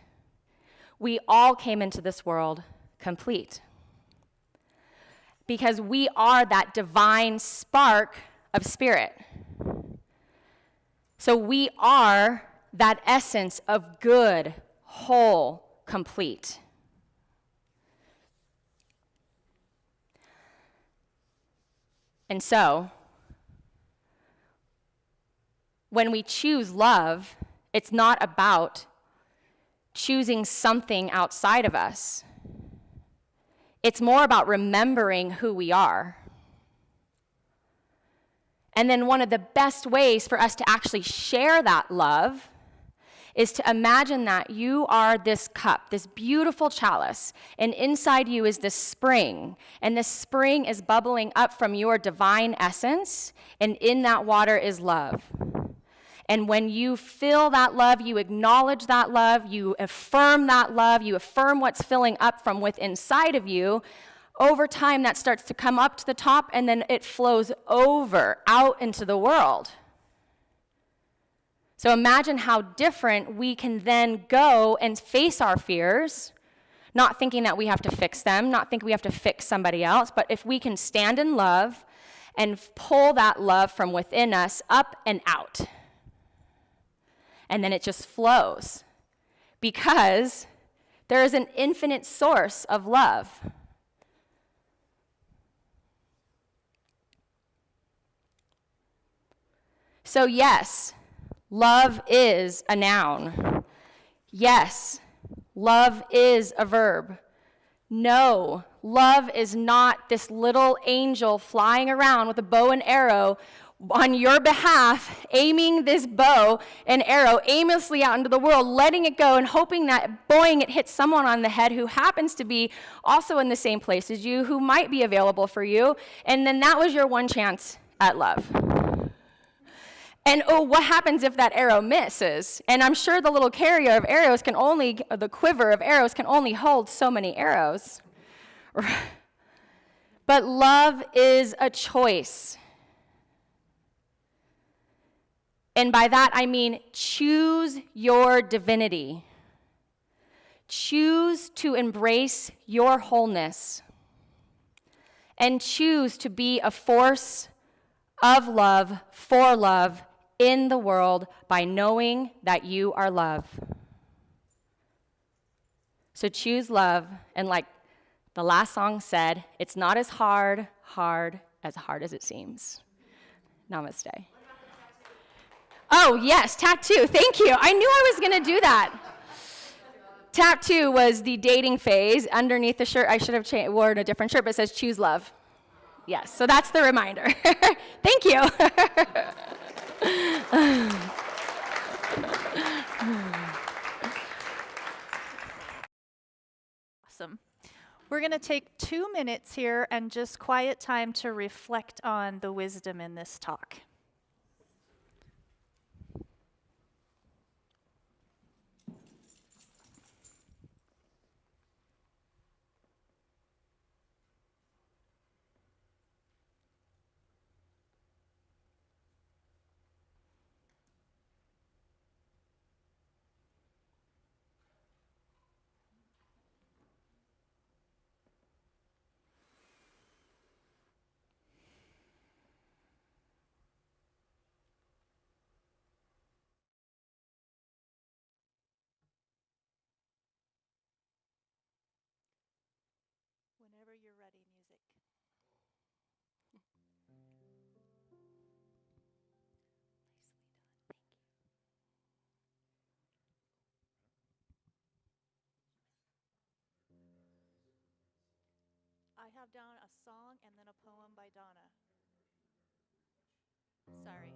Speaker 1: We all came into this world complete. Because we are that divine spark of spirit. So we are that essence of good, whole, complete. And so, when we choose love, it's not about choosing something outside of us. It's more about remembering who we are. And then one of the best ways for us to actually share that love is to imagine that you are this cup, this beautiful chalice, and inside you is this spring, and this spring is bubbling up from your divine essence, and in that water is love. And when you feel that love, you acknowledge that love, you affirm that love, you affirm what's filling up from within inside of you, over time that starts to come up to the top, and then it flows over, out into the world. So imagine how different we can then go and face our fears, not thinking that we have to fix them, not thinking we have to fix somebody else, but if we can stand in love and pull that love from within us up and out. And then it just flows because there is an infinite source of love. So yes, love is a noun. Yes, love is a verb. No, love is not this little angel flying around with a bow and arrow on your behalf, aiming this bow and arrow aimlessly out into the world, letting it go and hoping that, boing, it hits someone on the head who happens to be also in the same place as you, who might be available for you, and then that was your one chance at love. And oh, what happens if that arrow misses? And I'm sure the little carrier of arrows can only, the quiver of arrows can only hold so many arrows. But love is a choice. And by that I mean choose your divinity. Choose to embrace your wholeness. And choose to be a force of love, for love, in the world by knowing that you are love. So choose love, and like the last song said, it's not as hard as it seems. Namaste. Oh, yes, tattoo, thank you. I knew I was gonna do that. Tattoo was the dating phase. Underneath the shirt, I should have worn a different shirt, but it says choose love. Yes, so that's the reminder. Thank you.
Speaker 2: Awesome. We're going to take 2 minutes here and just quiet time to reflect on the wisdom in this talk. Whenever you're ready, music. I have down a song and then a poem by Donna. Sorry.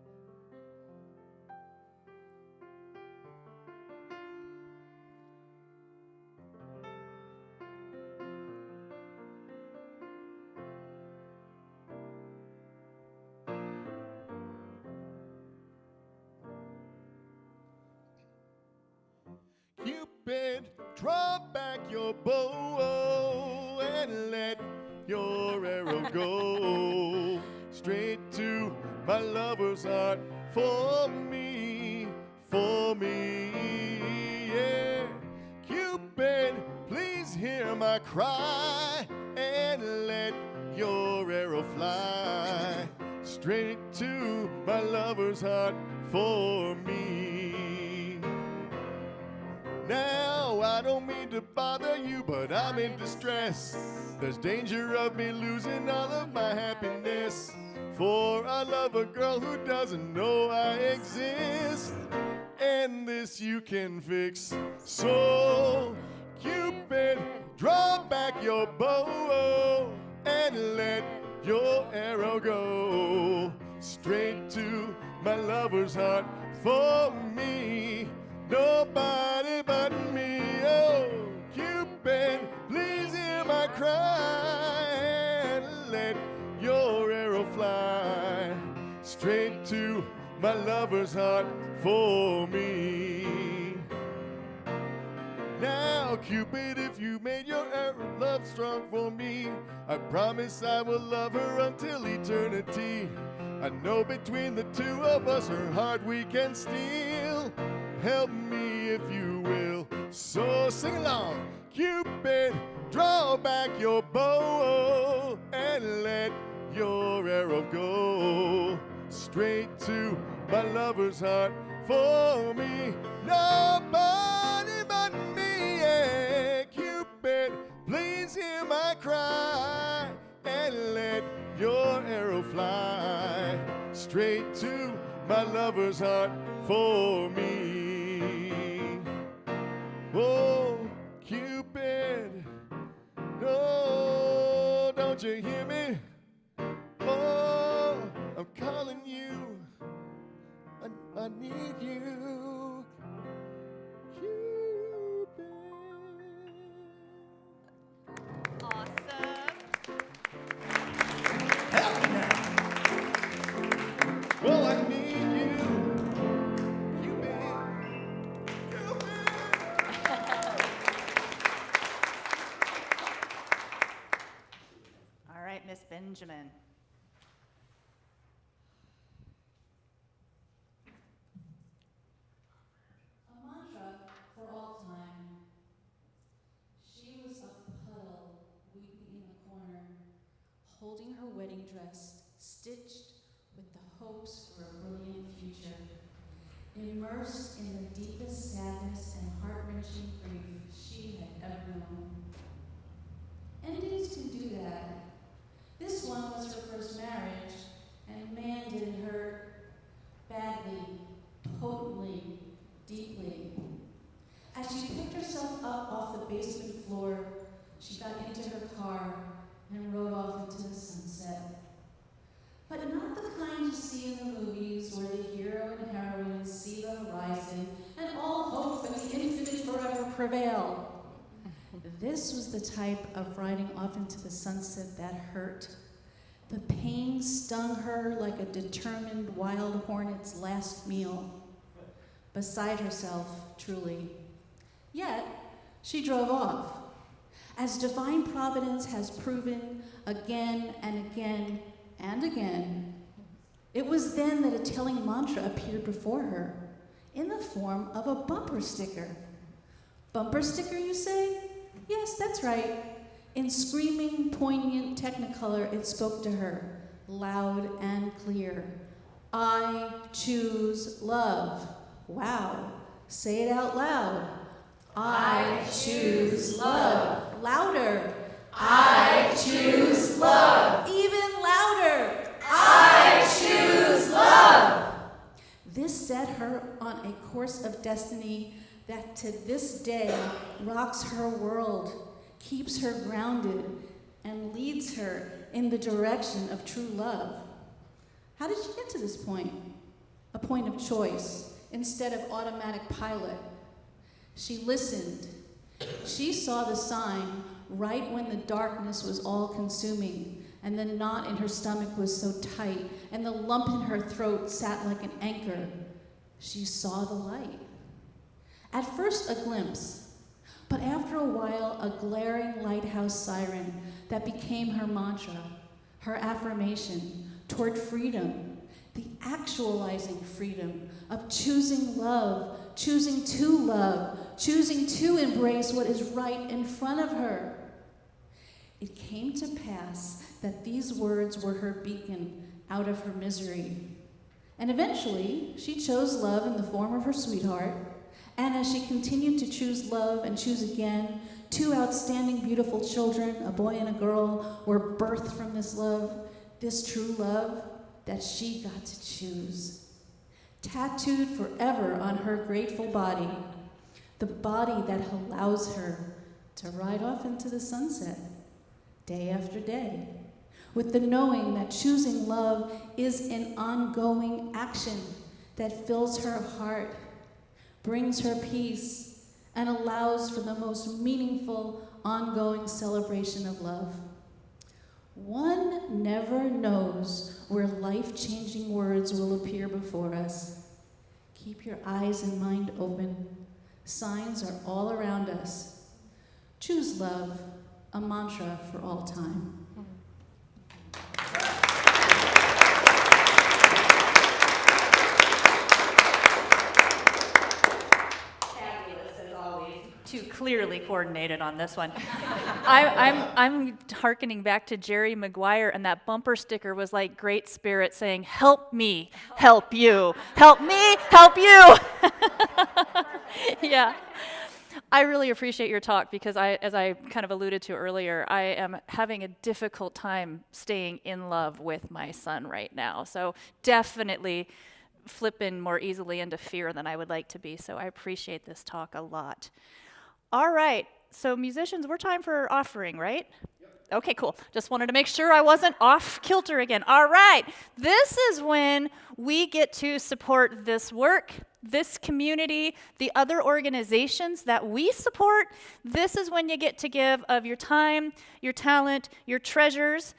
Speaker 4: Cupid, draw back your bow and let your arrow go straight to my lover's heart for me, yeah. Cupid, please hear my cry and let your arrow fly straight to my lover's heart for me. Now, I don't mean to bother you, but I'm in distress. There's danger of me losing all of my happiness, for I love a girl who doesn't know I exist, and this you can fix. So, Cupid, draw back your bow and let your arrow go straight to my lover's heart for me. Nobody but me. Oh, Cupid, please hear my cry and let your arrow fly straight to my lover's heart for me. Now, Cupid, if you made your arrow love strong for me, I promise I will love her until eternity. I know between the two of us her heart we can steal. Help me if you will, so sing along. Cupid, draw back your bow and let your arrow go straight to my lover's heart for me. Nobody but me, yeah. Cupid, please hear my cry and let your arrow fly straight to my lover's heart for me. Oh, Cupid, no, don't you hear me? Oh, I'm calling you, I need you, Cupid.
Speaker 2: Awesome.
Speaker 4: Help me now. Well, I need you.
Speaker 13: immersed in the deepest sadness and heart-wrenching grief she had ever known. Endings can do that. This one was her first marriage, and man, did it hurt badly, potently, deeply. As she picked herself up off the basement floor, she got into her car and rode off into the sunset. But not the kind you see in the movies where the hero and heroine see the horizon and all hope and the infinite forever prevail. This was the type of riding off into the sunset that hurt. The pain stung her like a determined wild hornet's last meal. Beside herself, truly. Yet, she drove off. As divine providence has proven again and again and again, it was then that a telling mantra appeared before her in the form of a bumper sticker. Bumper sticker, you say? Yes, that's right. In screaming, poignant technicolor, it spoke to her, loud and clear. I choose love. Wow. Say it out loud. I choose love. Louder. I choose love. Even louder. I choose love. This set her on a course of destiny that to this day rocks her world, keeps her grounded, and leads her in the direction of true love. How did she get to this point? A point of choice instead of automatic pilot. She listened. She saw the sign right when the darkness was all consuming, and the knot in her stomach was so tight, and the lump in her throat sat like an anchor. She saw the light. At first, a glimpse, but after a while, a glaring lighthouse siren that became her mantra, her affirmation toward freedom, the actualizing freedom of choosing love, choosing to love, choosing to embrace what is right in front of her. It came to pass that these words were her beacon out of her misery. And eventually, she chose love in the form of her sweetheart. And as she continued to choose love and choose again, two outstanding, beautiful children, a boy and a girl, were birthed from this love, this true love that she got to choose. Tattooed forever on her grateful body, the body that allows her to ride off into the sunset, day after day, with the knowing that choosing love is an ongoing action that fills her heart, brings her peace, and allows for the most meaningful, ongoing celebration of love. One never knows where life-changing words will appear before us. Keep your eyes and mind open. Signs are all around us. Choose love, a mantra for all time.
Speaker 2: Too clearly coordinated on this one. I'm hearkening back to Jerry Maguire, and that bumper sticker was like Great Spirit saying, "Help me, help you, help me, help you." Yeah. I really appreciate your talk because as I kind of alluded to earlier, I am having a difficult time staying in love with my son right now. So definitely flipping more easily into fear than I would like to be. So I appreciate this talk a lot. All right, so musicians, we're time for offering, right? Yep. Okay, cool. Just wanted to make sure I wasn't off kilter again. All right, this is when we get to support this work, this community, the other organizations that we support. This is when you get to give of your time, your talent, your treasures.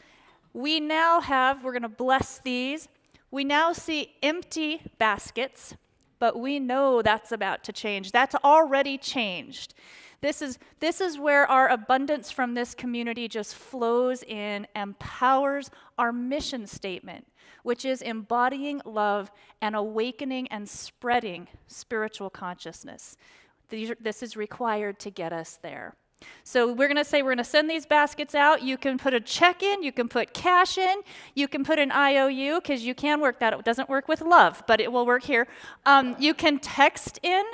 Speaker 2: We now have, we're going to bless these. We now see empty baskets, but we know that's about to change. That's already changed. This is where our abundance from this community just flows in and powers our mission statement, which is embodying love and awakening and spreading spiritual consciousness. This is required to get us there. So we're going to send these baskets out. You can put a check in, you can put cash in, you can put an IOU, because you can work that. It doesn't work with love, but it will work here. You can text in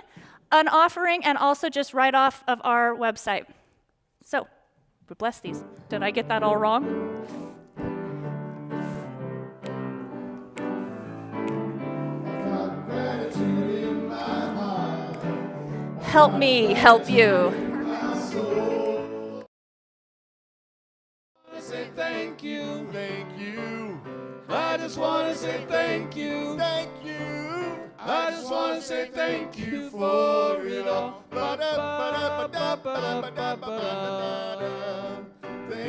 Speaker 2: an offering and also just write off of our website. So, we bless these. Did I get that all wrong? Help me help you.
Speaker 4: Say thank you, thank you. I just want to say thank you, thank you. I just want to say thank you for it all. Thank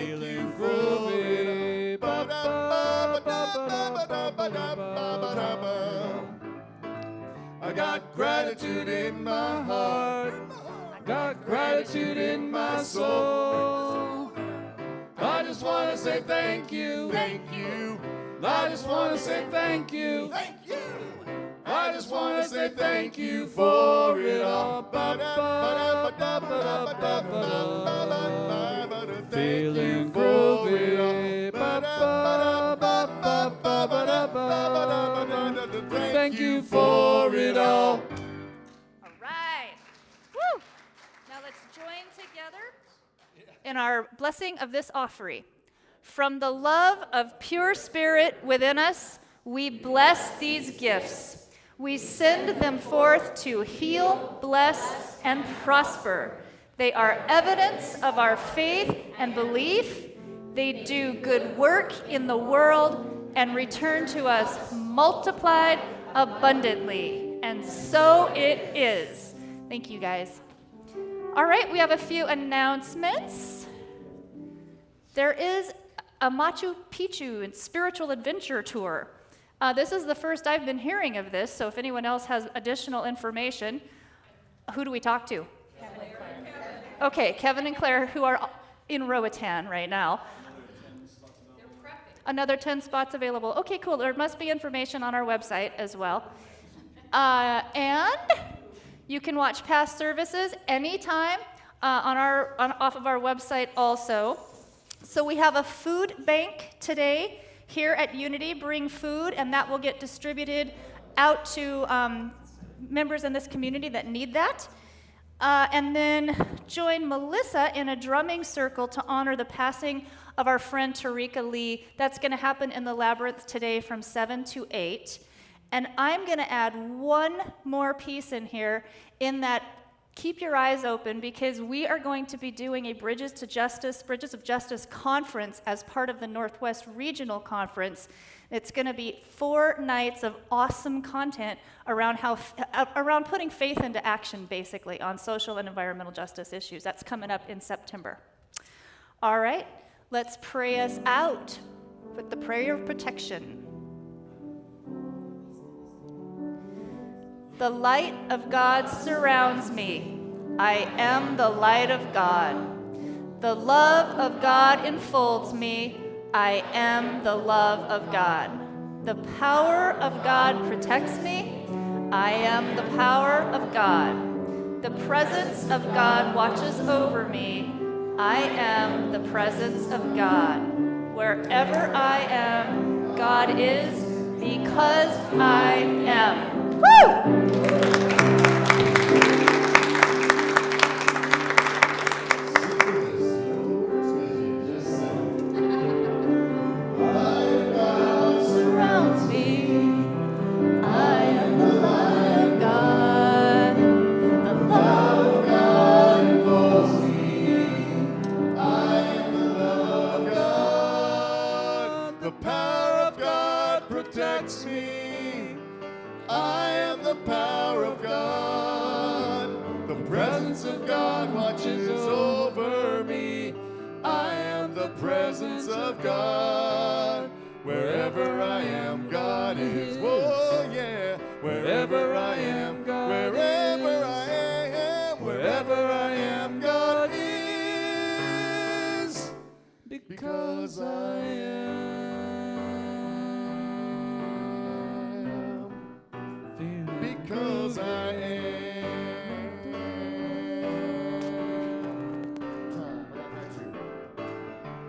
Speaker 4: you for it. I got gratitude in my heart. I got gratitude in my soul. I just want to say thank you, thank you. I just want to say thank you, thank you. I just want to say thank you for it all. Feeling groovy. Thank you for it all.
Speaker 2: All right. Woo! Now let's join together in our blessing of this offering. From the love of pure spirit within us, we bless these gifts. We send them forth to heal, bless, and prosper. They are evidence of our faith and belief. They do good work in the world and return to us multiplied abundantly. And so it is. Thank you, guys. All right, we have a few announcements. There is a Machu Picchu and spiritual adventure tour. This is the first I've been hearing of this, so if anyone else has additional information, who do we talk to? Okay, Kevin and Claire, who are in Roatan right now. Another 10 spots available. Okay, cool. There must be information on our website as well. And you can watch past services anytime off of our website also. So we have a food bank today here at Unity. Bring food, and that will get distributed out to members in this community that need that. And then join Melissa in a drumming circle to honor the passing of our friend Tarika Lee. That's going to happen in the Labyrinth today from 7 to 8. And I'm going to add one more piece in here in that keep your eyes open, because we are going to be doing a Bridges of Justice conference as part of the Northwest Regional Conference. It's going to be 4 nights of awesome content around around putting faith into action, basically, on social and environmental justice issues. That's coming up in September. All right, let's pray us out with the prayer of protection. The light of God surrounds me. I am the light of God. The love of God enfolds me. I am the love of God. The power of God protects me. I am the power of God. The presence of God watches over me. I am the presence of God. Wherever I am, God is, because I am. Woo!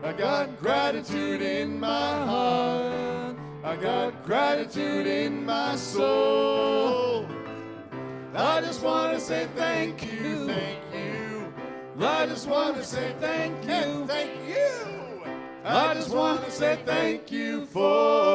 Speaker 4: I got gratitude in my heart. I got gratitude in my soul. I just want to say thank you, thank you. I just want to say thank you, thank you. I just want to say thank you for